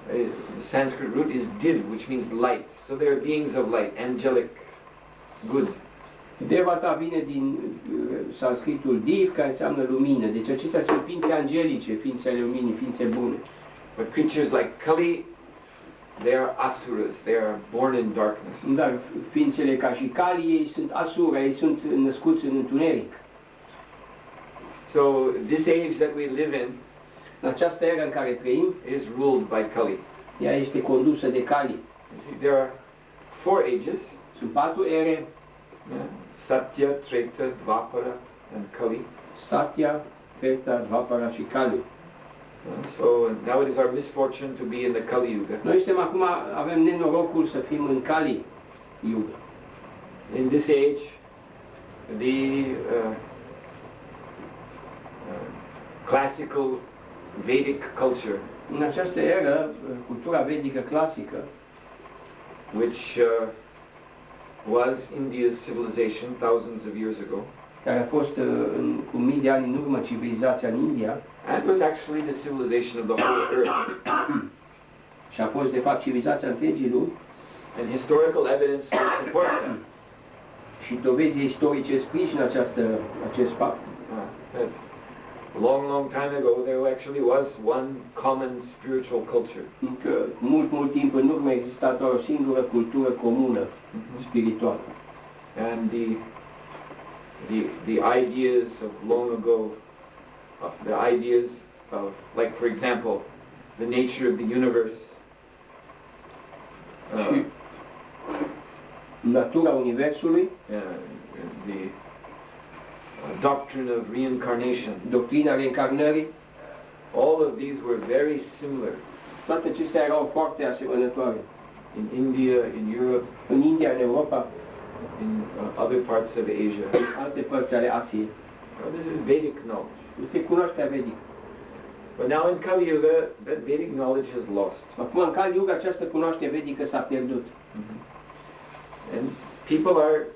the Sanskrit root is div, which means light. So they are beings of light, angelic, good. Devata vine din sanscritul div, care înseamnă lumină. Deci acestea sunt ființe angelice, ființe ale luminii, ființe bune. But creatures like Kali, they are asuras, they are born in darkness. Dar ființele ca și Kali, ei sunt Asura, ei sunt născuți în întuneric. So this age that we live in În această eră în care trăim, is ruled by Kali. ea este condusă de Kali. There are 4 ages, Sunt 4 ere, Satya, Treta, Dvapara, and Kali. Satya, Treta, Dvapara și Kali. So now it is our misfortune to be in the Kali Yuga. Noi avem nenorocul să fim în Kali Yuga. In this age, the classical Vedic culture, În această eră, cultura vedică clasică, which was India's civilization thousands of years ago, care a fost cu mii de ani în urmă civilizația în India, and was actually the civilization of the whole earth. și a fost de fapt civilizația întregii lumi, And historical evidence will support that. și dovezi istorice sprijină acest fapt. That long time ago there actually was one common spiritual culture. Că mult timp în urmă exista doar o singură cultură comună spirituală. And the ideas of long ago, the ideas of, like for example, the nature of the universe, Și natura universului, the doctrine of reincarnation, doctrina reîncarnării, all of these were very similar toate acestea erau foarte asemănătoare. in India, in Europe, În India, în Europa, in other parts of Asia. alte părți ale Asiei. Well, this is Vedic knowledge. Se cunoaște vedic. But now in Kali Yuga, that Vedic knowledge is lost. Acum în Kali Yuga această cunoaștere vedică s-a pierdut. And people are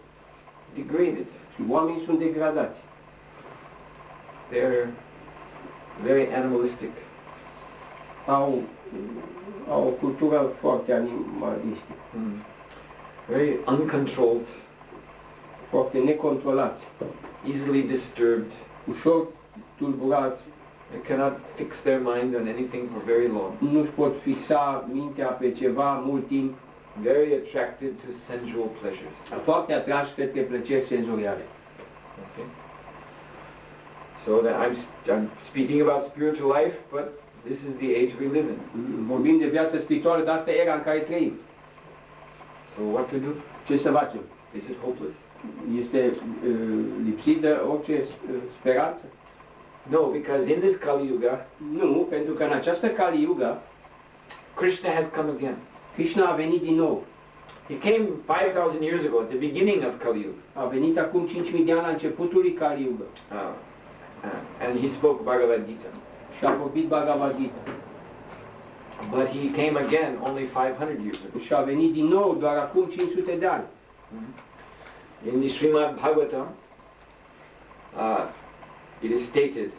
degraded. Și oamenii sunt degradați. They're very animalistic. Au o cultură foarte animalistică. Very uncontrolled, Foarte necontrolați. easily disturbed. Ușor tulburați. They cannot fix their mind on anything for very long. Nu-și pot fixa mintea pe ceva mult timp. Very attracted to sensual pleasures. Foarte atrași către plăceri senzoriale. Okay. So that I'm speaking about spiritual life, but this is the age we live in. Vorbim de viață spirituală, dar asta e era în care trăim. So what to do? Ce să facem? Is it hopeless? Este lipsit de orice speranță? No, because in this Kali Yuga, Nu, pentru că în această Kali Yuga, Krishna has come again. Krishna a venit din nou. He came 5,000 years ago, at the beginning of Kali Yuga. A venit acum 5.000 de ani la începutul lui Kali Yuga. And he spoke Bhagavad Gita. Și a vorbit Bhagavad Gita. But he came again only 500 years ago. Și a venit din nou doar acum 500 de ani. In the Srimad Bhagavatam, it is stated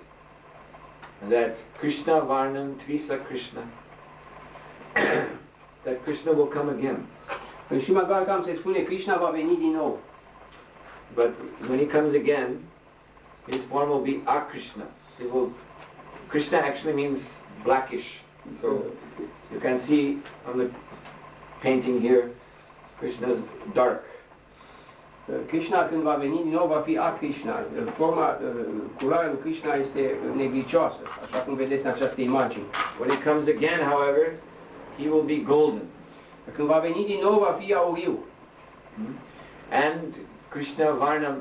that Krishna Varnam Tvisa Krishna, that Krishna will come again. În Srimad Bhagavatam se spune Krishna va veni din nou. But when he comes again, his form will be Akrishna. Krishna actually means blackish. So you can see on the painting here, Krishna is dark. Krishna când va veni din nou va fi a Krishna. Culoarea lui Krishna este negricioasă, așa cum vedeți în această imagine. When he comes again, however, he will be golden. Când va veni din nou va fi auriu. And Krishna Varnam,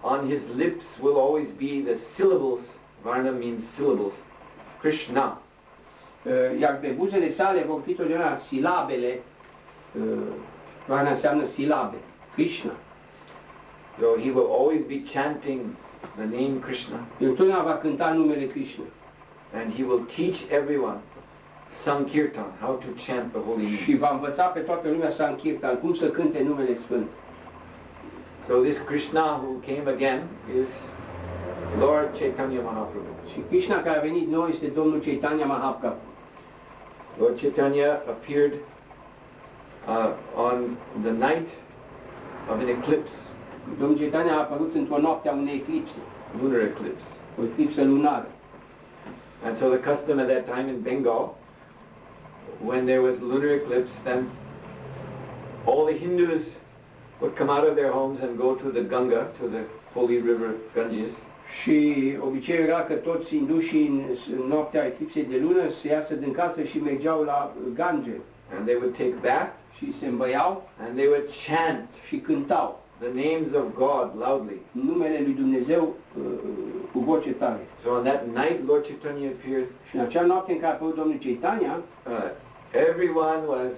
on his lips will always be the syllables. Varnam means syllables. Krishna. Iar pe buzele sale vor fi totdeauna silabele. Varna înseamnă silabe. Krishna. So he will always be chanting the name Krishna. El totdeauna va cânta numele Krishna. And he will teach everyone Sankirtan, how to chant the holy Și names. va învăța pe toată lumea Sankirtan, cum să cânte numele Sfânt. So this Krishna who came again is Lord Chaitanya Mahaprabhu. Și Krishna care a venit din nou este Domnul Chaitanya Mahaprabhu. Lord Chaitanya appeared on the night of an eclipse, Domnul Chaitanya a apărut într-o noapte a unei eclipse, lunar eclipse. o eclipsă lunară. And so the custom at that time in Bengal, when there was lunar eclipse, then all the Hindus would come out of their homes and go to the Ganga, to the holy river Ganges. Și obiceiul era că toți indușii în noaptea eclipsei de lună se iasă din casă și mergeau la Gange. And they would take bath Și se îmbăiau and they would chant și cântau the names of God loudly. numele lui Dumnezeu cu voce tare. So on that night Lord Chaitanya appeared. Și în acea noapte în care a apărut Domnul Chaitanya, Everyone was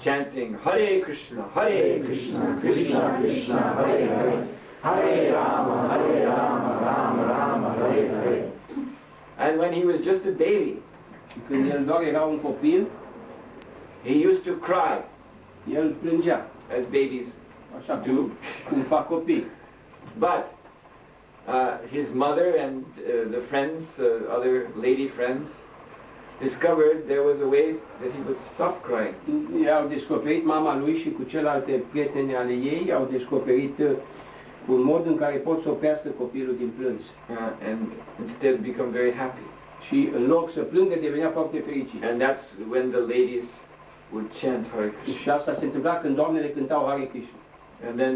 chanting Hare Krishna, Hare Krishna, Krishna Krishna, Hare Hare, Hare Rama, Rama Rama, Hare Hare. And when he was just a baby, și când el doar era un copil, he used to cry, el plângea, as babies așa do. cum fac copii. But his mother and the friends, other lady friends, discovered there was a way that he would stop crying. Au descoperit mama lui și cu celelalte prietene ale ei, au descoperit un mod în care pot să oprească copilul din plâns. And instead become very happy. Și în loc să plângă, devenea foarte fericit. And that's when the ladies would chant Hare Krishna. Și asta se întâmpla când doamnele cântau Hare Krishna. And then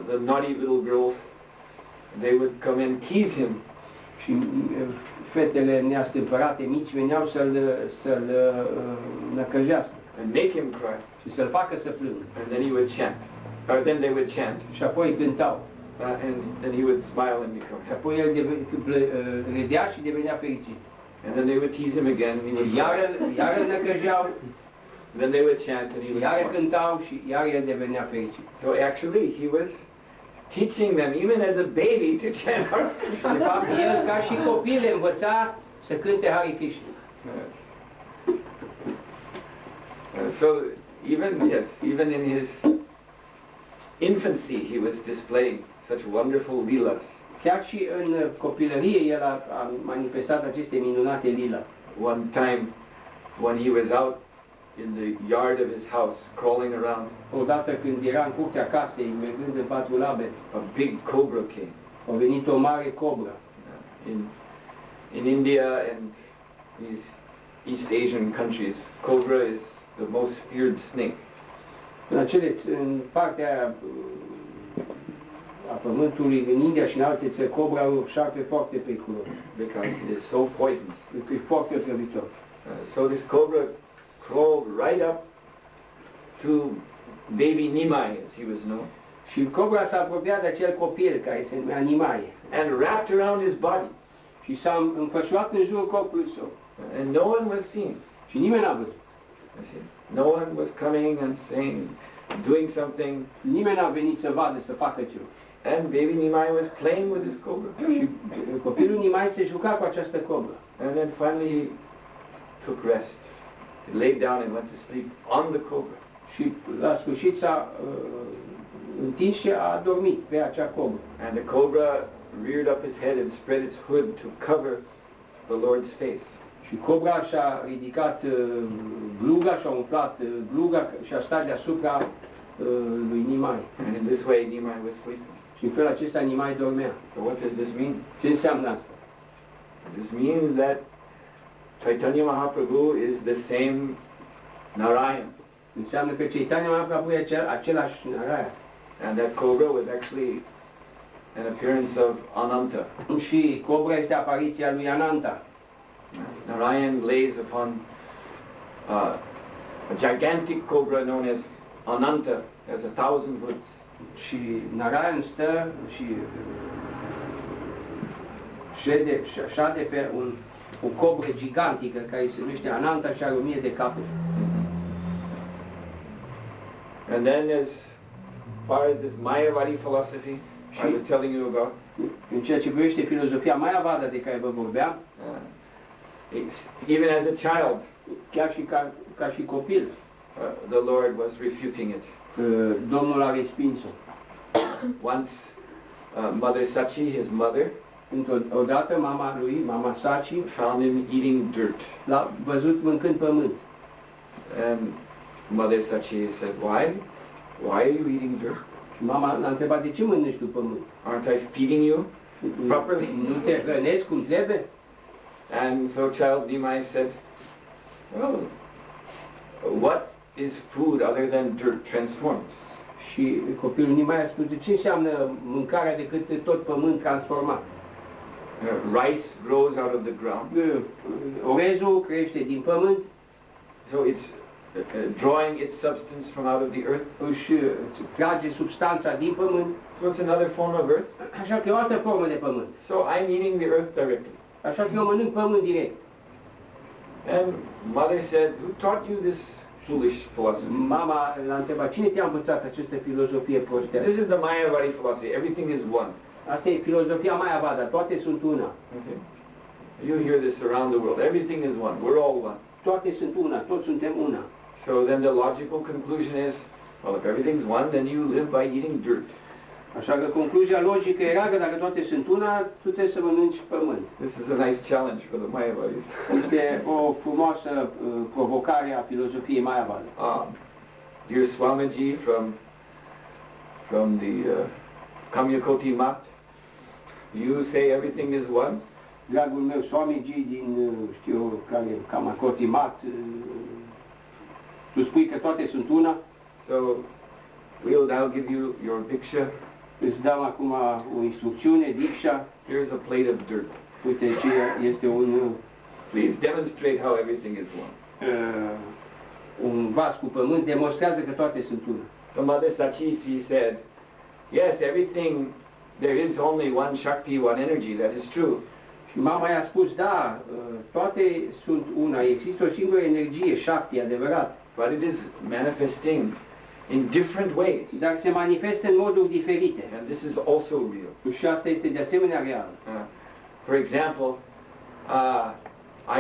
the naughty little girls, they would come and tease him. Și fetele neastâmpărate mici veneau să-l năcăjească And make him cry. și să-l facă să plângă. And then he would chant. Or then they would chant. Și apoi cântau. And then he would smile and become Și happy. apoi el râdea și devenea fericit. And then they would tease him again. And he would Iar îl năcăjeau then they would chant and he Și would iar smile. cântau și iar el devenea fericit. So actually he was teaching them, even as a baby, to chant Hare Krishna. De fapt, el ca și copil le învăța să cânte Hare Krishna. Yes. So even in his infancy he was displaying such wonderful leelas. Chiar și în copilărie el a manifestat aceste minunate lila. One time when he was out in the yard of his house crawling around, Odată când era în curtea casei, mergând în patul labe, a big cobra came. a venit o mare cobră. In India and these East Asian countries, cobra is the most feared snake. În partea aia a pământului, în India și în alte țări, cobra e un șarpe foarte periculos. Because it is so poisonous. E foarte otrăvitor. So this cobra crawled right up to baby Nimai, as he was known, Și cobra s-a apropiat de acel copil care se numea Nimaie and wrapped around his body, și s-a înfășurat în jurul corpului său. and no one was seen. Și nimeni n-a văzut. You see, no one was coming and saying, doing something, Nimeni n-a venit să vadă, să facă ceva. and baby Nimai was playing with his cobra. Și copilul Nimaie se juca cu această cobră. And then finally he took rest. He laid down and went to sleep on the cobra. Și la sfârșit s-a întins și a dormit pe acea cobră. And the cobra reared up his head and spread its hood to cover the Lord's face. Și cobra și-a ridicat gluga, și-a umflat gluga și a stat deasupra lui Nimai. And in this way Nimai was sleeping. Și în felul acesta Nimai dormea. So what does this mean? Ce înseamnă asta? This means that Chaitanya Mahaprabhu is the same Narayan. Înseamnă că Chaitanya Mahaprabhu e același Naraya. And that cobra was actually an appearance of Ananta. Și cobra este apariția lui Ananta. Narayan lays upon a gigantic cobra known as Ananta, has 1,000 hoods. Și Narayan stă și șade pe o cobră gigantică care se numește Ananta și are 1000 de capete. And then as far as this Mayavadi philosophy I was telling you about, În ceea ce privește filozofia Mayavada de care vă vorbeam, even as a child, chiar și ca și copil, the Lord was refuting it. Domnul a respins-o. Once Mother Sachi, his mother, Odată mama lui, mama Sachi, found him eating dirt. l-a văzut mâncând pământ. And Mother Sachi said, why are you eating dirt? Și mama l-a întrebat, de ce mănânci tu pământ? Aren't I feeding you properly? Nu te hrănesc cum trebuie? And so child Nimai said, well, what is food other than dirt transformed? Și copilul Nimai a spus, de ce înseamnă mâncarea decât tot pământ transformat? Rice grows out of the ground. Orezul crește din pământ, So it's drawing its substance from out of the earth. își trage substanța din pământ, So it's another form of earth. așa că e o altă formă de pământ. So I'm eating the earth directly. Așa că eu mănânc pământ direct. And mother said, who taught you this foolish philosophy? Mama l-a întrebat, cine te-a învățat această filozofie prostească? This is the Mayavadi philosophy. Everything is one. Asta e filozofia Mayavada, toate sunt una. Okay. You hear this around the world. Everything is one. We're all one. Toate sunt una, toți suntem una. So then the logical conclusion is, well, if everything's one, then you live by eating dirt. Așa că concluzia logică era că dacă toate sunt una, tu trebuie să mănânci pământ. This is a nice challenge for the Mayavadis. Este o frumoasă provocare a filozofiei Mayavada. Dear Swamiji from the Kamyakoti Mat, you say everything is one. Dragul meu Swamiji din, știu care, Kamakoti Mat, tu spui că toate sunt una. So we'll now give you your diksha. Îți dau acum o instrucțiune, diksha. Here's a plate of dirt. Uite ce este Please demonstrate how everything is one. Un vas cu pământ, demonstrează că toate sunt una. The Mother Sachisi said, yes, everything, there is only one Shakti, one energy, that is true. Și mama i-a spus, da, toate sunt una, există o singură energie, Shakti, adevărat. but it is manifesting in different ways. Dar se manifestă în moduri diferite. And this is also real. Și asta este de asemenea real. For example,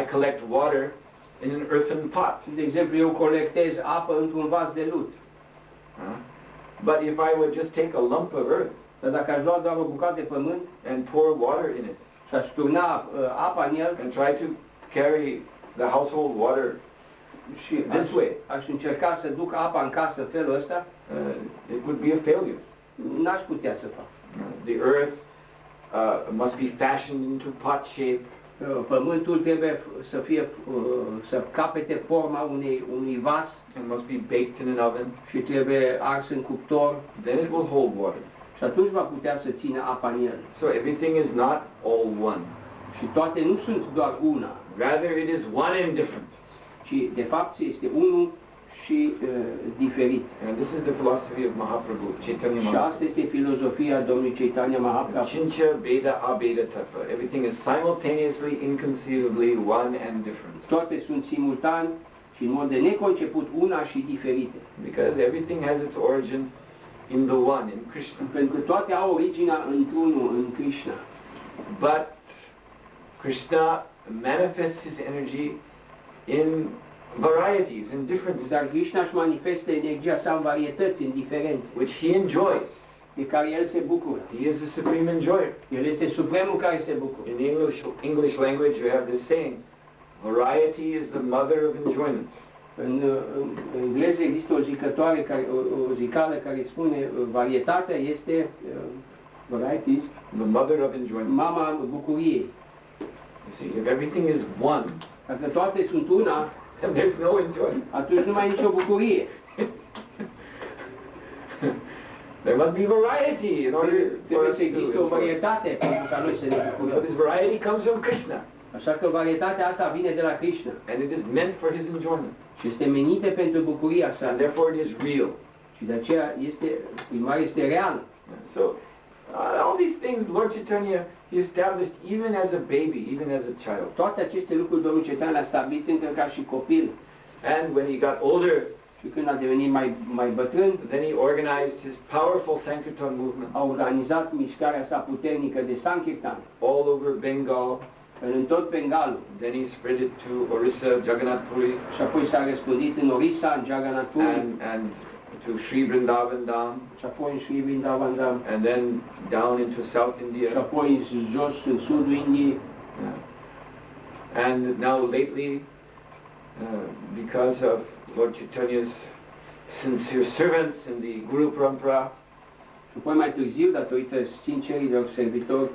I collect water in an earthen pot. De exemplu, eu colectez apă într-un vas de lut. But if I would just take a lump of earth Dar dacă aș lua doar o bucată de pământ and pour water in it și aș turna apa în el and try to carry the household water și this way, aș încerca să duc apa în casă în felul ăsta, it would be a failure. n-aș putea să fac. The earth must be fashioned into pot shape. Pământul trebuie să fie, să capete forma unui vas and must be baked in an oven. și trebuie ars în cuptor Then it will hold water. și atunci va putea să țină apa în el. So everything is not all one. Și toate nu sunt doar una, Rather it is one and different. ci de fapt este unul și diferit. And this is the philosophy of Mahaprabhu, Chaitanya Și Mahaprabhu. asta este filozofia domnului Chaitanya Mahaprabhu. Chincha Veda Abeda Tattva. Everything is simultaneously, inconceivably one and different. Toate sunt simultan și în mod de neconceput una și diferite. Because everything has its origin in the one, in Krishna. Pentru că toate au originea într-unul, în Krishna. But Krishna manifests his energy in varieties, in differences, Dar Krishna își manifestă energia sa în varietăți, în diferențe, which he enjoys. de care el se bucură. He is the supreme enjoyer. El este supremul care se bucură. In English language you have this saying, variety is the mother of enjoyment. În engleză există o zicătoare, o zicală care spune varietatea este varieties, The mother of enjoyment. mama bucuriei. You see, if everything is one, Dacă toate sunt una, then there's no enjoyment. atunci nu mai e nicio bucurie. There must be variety in order for Trebuie us să to existe o enjoy. varietate pentru ca noi să ne So bucurăm. this variety comes from Krishna, Așa că varietatea asta vine de la Krishna and it is meant for his enjoyment, și este menită pentru bucuria sa. and therefore it is real. Și de aceea este, primar este real. So all these things Lord Chaitanya he established even as a baby, even as a child. Toate aceste lucruri Domnul Chaitanya le-a stabilit încă ca și copil. And when he got older, Și când a devenit mai bătrân, then he organized his powerful Sankirtan movement a organizat mișcarea sa puternică de Sankirtan all over Bengal. în tot Bengalul. Then he spread it to Orissa, Jagannath Puri, Și apoi s-a răspândit în Orissa, în Jagannath Puri, and to Sri Vrindavan Dham, și apoi în Sri Vrindavan Dham, and then down into South și India. apoi jos în sudul Indiei. And now lately, because of Lord Chaitanya's sincere servants in the Guru Parampara, Și apoi mai târziu, datorită sincerilor servitori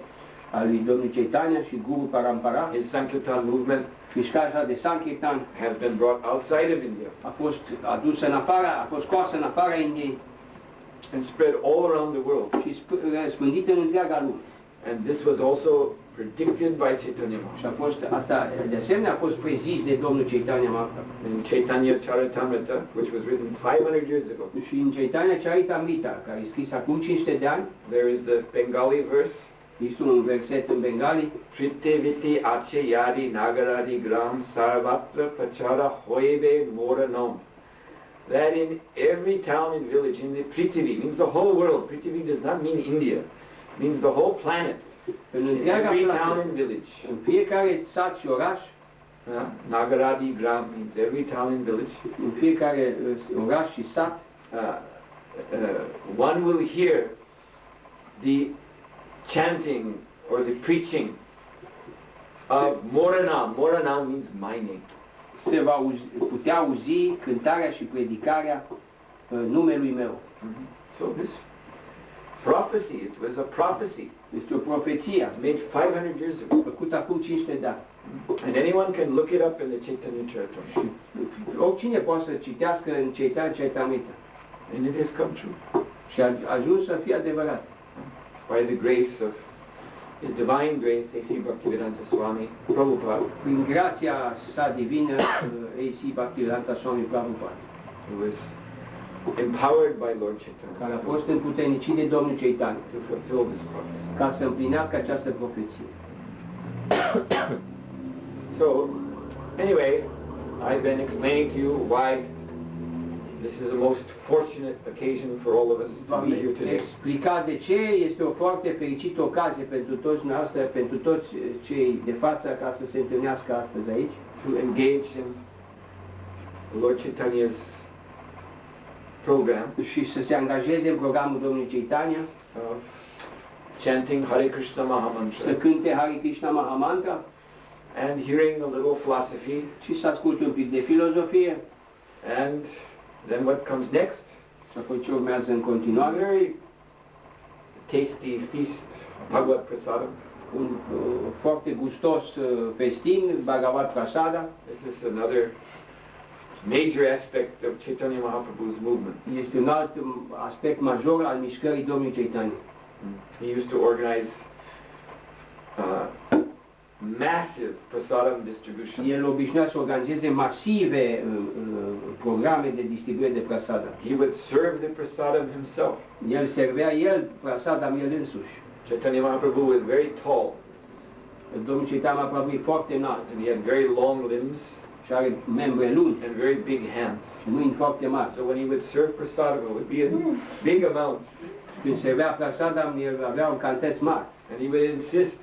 al lui Domnul Chaitanya și Guru Parampara, his Sankirtan movement mișcarea de Sankirtan has been brought outside of India a fost adusă în afara, a fost scoasă în afara Indiei and spread all around the world. și răspândită în întreaga lume. And this was also predicted by Chaitanya Și Mahaprabhu. a fost, asta de asemenea a fost prezis de Domnul Chaitanya Mahaprabhu. In Chaitanya Charitamrita, which was written 500 years ago, Și în Chaitanya Charitamrita, care e scris acum 500 de ani, there is the Bengali verse, este un verset în bengali, Priteviti ache yari nagaradi gram sarvatra pachara hoebe moranam. That in every town and village, in the Prithvi, means the whole world. Prithvi does not mean India, means the whole planet. în In întreaga every town planetă, and village. în fiecare sat și oraș, Nagaradi gram means every town and village. în fiecare oraș și sat, One will hear the chanting or the preaching of Moranam. Moranam means my name. se va putea auzi cântarea și predicarea numelui meu. So this prophecy, it was a prophecy Este o profeție made 500 years ago. făcută acum 500 de ani. And anyone can look it up in the Chaitanya Charitamrita. Oricine poate să citească în Chaitanya Charitamrita And it has come true. și a ajuns să fie adevărat. By the grace of His Divine Grace, A.C. Bhaktivedanta Swami Prabhupada, Prin grația sa divină, A.C. Bhaktivedanta Swami Prabhupada, who was empowered by Lord care Chaitanya a fost împuternicit de Domnul Chaitanya to fulfill this prophecy. ca să împlinească această profeție. So, anyway, I've been explaining to you why This is a most fortunate occasion for all of us to be here today. Explica de ce este o foarte fericită ocazie pentru toți noastre, pentru toți cei de față ca să se întâlnească astăzi aici. To engage in Lord Chaitanya's program Și să se angajeze în programul Domnului Chaitanya, of chanting Hare Krishna să Mahamantra cânte Hare Krishna Mahamantra and hearing a little philosophy, și să asculte un pic de filozofie. and then what comes next? Și apoi ce urmează în continuare? Very tasty feast, Bhagavad Prasadam. Un foarte gustos festin, Bhagavad Prasada. This is another major aspect of Chaitanya Mahaprabhu's movement. Este un alt aspect major al mișcării Domnului Chaitanya. He used to organize massive prasadam distribution. El obișnuia să organizeze masive programe de distribuire de prasada. He would serve the prasadam himself. El servea el prasadam el însuși. Chaitanya Mahaprabhu was very tall, Domnul Chaitanya Mahaprabhu e foarte înalt and he had very long limbs și are membre lungi and very big hands. și mâini foarte mari. So when he would serve prasadam, it would be in big amounts. Când servea prasadam, el avea un cantități mari. And he would insist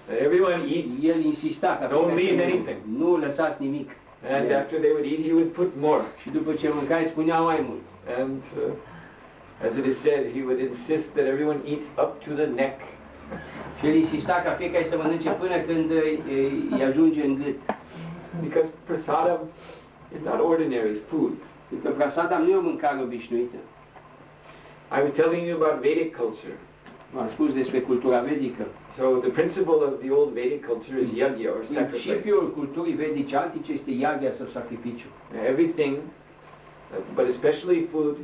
that everyone eat. El insista ca Don't leave anything. nu lăsați nimic. And after they would eat, he would put more. Și după ce mâncai, spunea mai mult. And as it is said, he would insist that everyone eat up to the neck. Și el insista ca fiecare să mănânce până când îi ajunge în gât. Because prasadam is not ordinary food. Pentru că prasadam nu e o mâncare obișnuită. I was telling you about Vedic culture. V-am spus despre cultura vedică. So the principle of the old Vedic culture is yajna or sacrifice. Principiul culturii vedice antice este yajna sau sacrificiu. Everything, but especially food,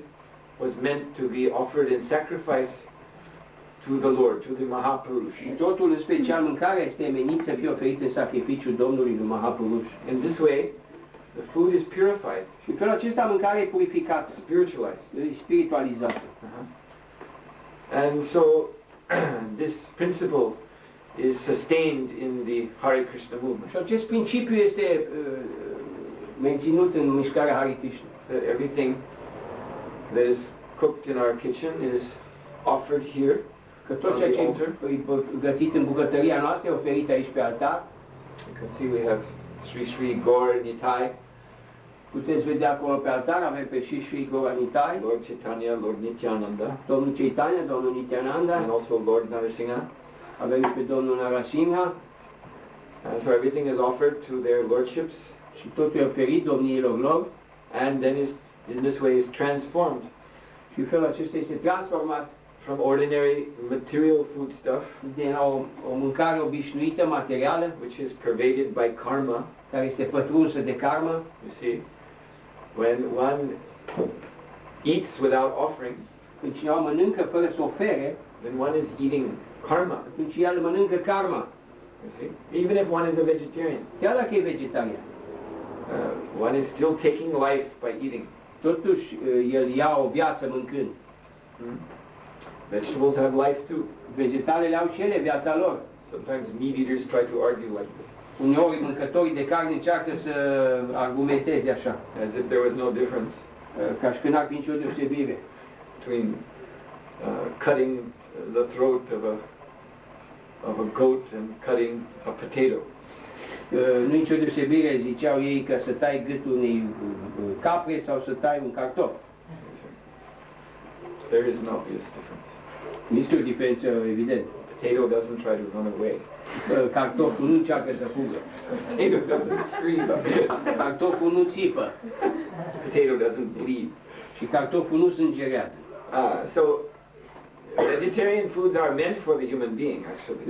was meant to be offered in sacrifice to the Lord, to the Mahapurush. Totul, în special mâncarea, este menit să fie oferit în sacrificiu Domnului lui Mahapurush. In this way, the food is purified, Și în felul acesta mâncarea e purificată, spiritualized. e spiritualizată. And so this principle is sustained in the Hare Krishna movement. Și acest principiu este menținut în mișcarea Hare Krishna. That everything that is cooked in our kitchen is offered here. Că tot ceea ce e gătit în bucătăria noastră e oferit aici pe altar. You can see we have Sri Sri Gaur Nitai, Puteți vedea acolo pe altar, avem pe Sri Gaur Nitai, Lord Chaitanya, Lord Nityananda, Domnul Chaitanya, Domnul Nityananda, and also Lord Narasimha. avem și pe Domnul Narasimha So everything is offered to their lordships, și totul e oferit domniilor lor and then is in this way is transformed și în felul acesta este transformat from ordinary material food stuff, de la o mâncare obișnuită, materială, which is pervaded by karma. care este pătrunsă de karmă. You see, when one eats without offering, Când cineva mănâncă fără să ofere, then one is eating karma. atunci el mănâncă karma, You see, even if one is a vegetarian, chiar dacă e vegetarian. one is still taking life by eating. Totuși, el ia o viață mâncând. Vegetables have life too. Vegetalele au și ele viața lor. Sometimes meat eaters try to argue like this, Uneori mâncătorii de carne încearcă să argumenteze așa, as if there was no difference ca și când ar fi nicio deosebire between cutting the throat of a goat and cutting a potato. Nu e nicio deosebire, ziceau ei, că să tai gâtul unei capre sau să tai un cartof. There is an obvious difference. Este o diferență evidentă. Potato doesn't try to run away. Cartoful nu încearcă să fugă. Potato doesn't scream. Cartoful nu țipă Potato doesn't bleed. și cartoful nu sângerează. So vegetarian foods are meant for the human being, actually.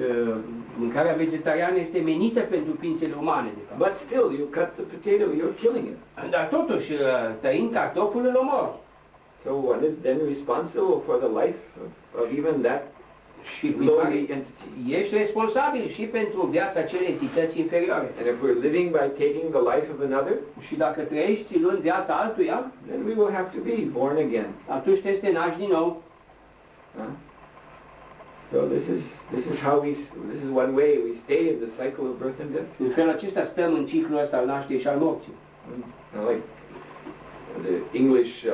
Mâncarea vegetariană este menită pentru ființele umane, de fapt. But still, you cut the potato, you're killing it. Dar totuși, tăind cartoful, îl omor. So one is then responsible for the life of even that Și lowly entity. ești responsabil și pentru viața acelei entități inferioare. And if we're living by taking the life of another, Și dacă trăiești luând viața altuia, then we will have to be born again. atunci trebuie să te naști din nou. So this is one way we stay in the cycle of birth and death. În felul acesta stăm în ciclul ăsta al nașterii și al morții. Like the English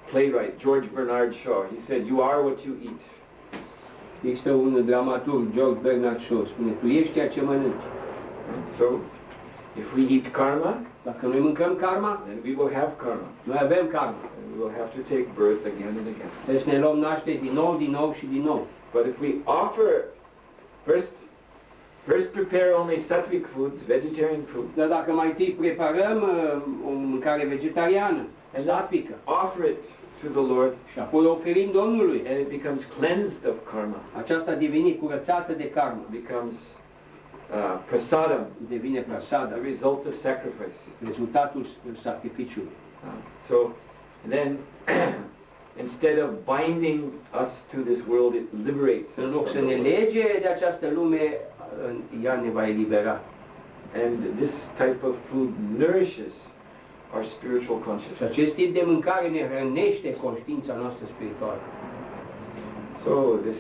playwright George Bernard Shaw. He said, "You are what you eat." Există un dramaturg, George Bernard Shaw, spune, tu ești ceea ce mănânci. So, if we eat karma, Dacă noi mâncăm karma, then we will have karma. noi avem karma. And we will have to take birth again and again. Trebuie să ne luăm naștere din nou, din nou și din nou. But if we offer, first prepare only sattvic foods, vegetarian food, Dar dacă mai întâi preparăm o mâncare vegetariană, satvică, offer it to the Lord, și apoi o oferim Domnului, and it becomes cleansed of karma, aceasta devine curățată de karma, becomes prasadam, devine prasada, the result of sacrifice. rezultatul sacrificiului. So then, instead of binding us to this world, it liberates us În loc să from ne the world. lege de această lume, ea ne va elibera. And this type of food nourishes our spiritual Și consciousness. acest tip de mâncare ne hrănește conștiința noastră spirituală. So this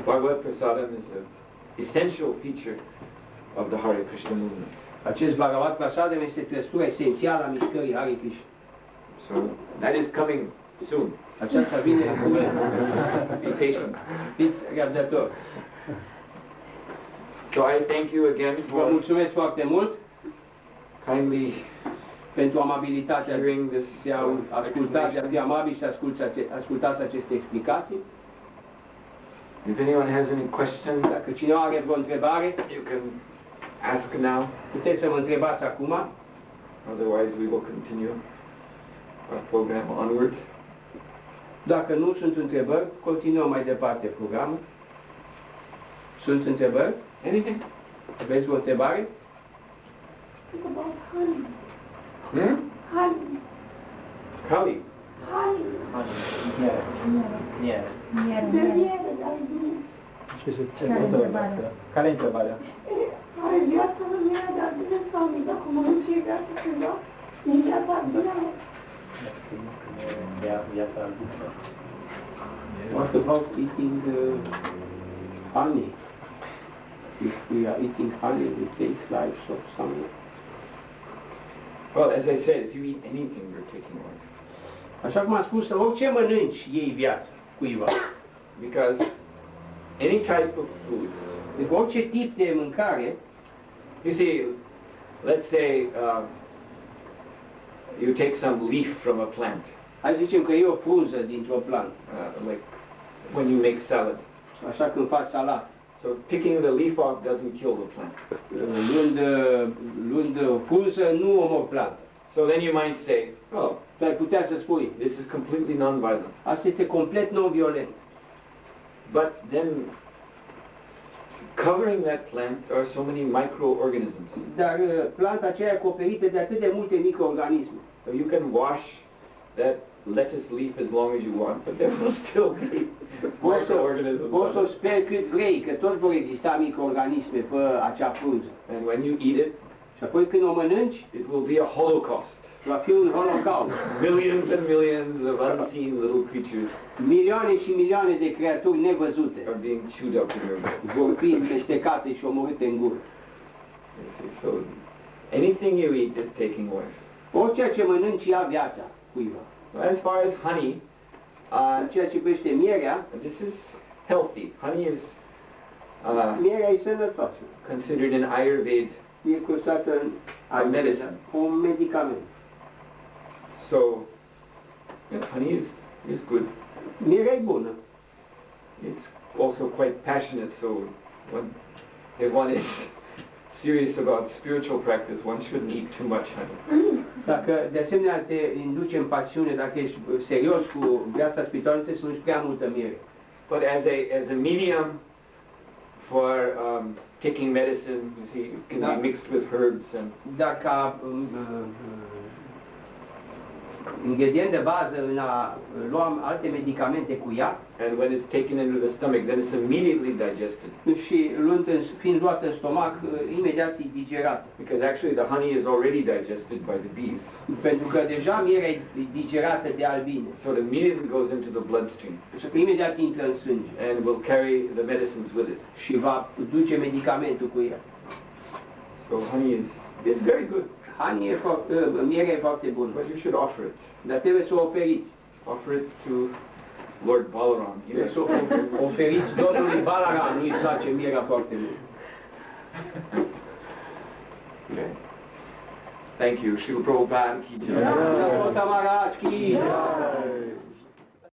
Bhagavad Prasadam is an essential feature of the Hare Krishna movement. Acest Bhagavad Prasadam este trăsătura esențială a mișcării Hare Krishna. So that is coming soon. Aceasta vine în curând. Be patient. Fiți răbdători. So I thank you again Vă for mulțumesc foarte mult kindly pentru amabilitatea hearing this de a asculta, de a fi explanation. amabil și ascultați aceste explicații. If anyone has any questions, Dacă cineva are vreo întrebare, you can ask now. puteți să mă întrebați acum. Otherwise, we will continue our program onward. Dacă nu sunt întrebări, continuăm mai departe programul. Sunt întrebări? Anything? Aveți vreo întrebare? Think about honey. Hmm? Honey. Kali. Honey. Miere. De miere, dar bine. Care e întrebarea? Are viața lui miere, dar bine sau nu? Dacă mănânci e viața cuiva, e viața bine. Viața albină. What about eating honey? If we are eating honey, we take lives of someone. Well, as I said, if you eat anything, you're taking life. Așa cum am spus, orice mănânci, iei viața cuiva. Because any type of food, Deci orice tip de mâncare, you see, let's say you take some leaf from a plant, hai să zicem că e o frunză dintr-o plantă, like when you make salad. așa când faci salat. So picking the leaf off doesn't kill the plant. Luând o frunză, nu omor planta. So then you might say, oh, Tu ai putea să spui, this is completely non-violent. asta este complet non-violent. But then covering that plant are so many microorganisms. Dar planta aceea e acoperită de atât de multe microorganisme. So you can wash that lettuce leaf as long as you want, but there will still be microorganisms. Poți să o on it. speri cât vrei, că tot vor exista microorganisme pe acea frunză. And when you eat it, Și apoi când o mănânci, it will be a holocaust. va fi un holocaust. Millions and millions of unseen little creatures Milioane și milioane de creaturi nevăzute are being chewed up in your mouth. vor fi mestecate și omorâte în gură. You see, so anything you eat is taking life. Orice ce mănânci ia viața cuiva. As far as honey, În ceea ce privește mierea, this is healthy. Honey is mierea e sănătoasă. considered an Ayurveda. E considerată A medicine. un medicament. So, yeah, honey is good. Mierea e bună. It's also quite passionate, so if one is serious about spiritual practice, one shouldn't eat too much honey. Dacă de asemenea te induce în pasiune, dacă ești serios cu viața spirituală, trebuie să nu-și prea multă miere. But as a medium for taking medicine, you see, it can be mixed with herbs and Dar ca ingredient de bază în a lua alte medicamente cu ea and when it's taken into the stomach, then it's immediately digested. și fiind luată în stomac, imediat e digerată. Because actually the honey is already digested by the bees. Pentru că deja mierea e digerată de albine. So it immediately goes into the bloodstream Așa că imediat intră în sânge and will carry the medicines with it. și va duce medicamentul cu ea. So honey is very good. Mierea e foarte bună, but you should offer it. dar trebuie să o oferiți. Offer it to Lord Balaram. He Trebuie să o was- oferiți Domnului Balaram, nu-i place mierea foarte mult. Okay. Thank you. Srila Prabhupada ki jai. Srila Prabhupada Maharaj ki jai. Jai.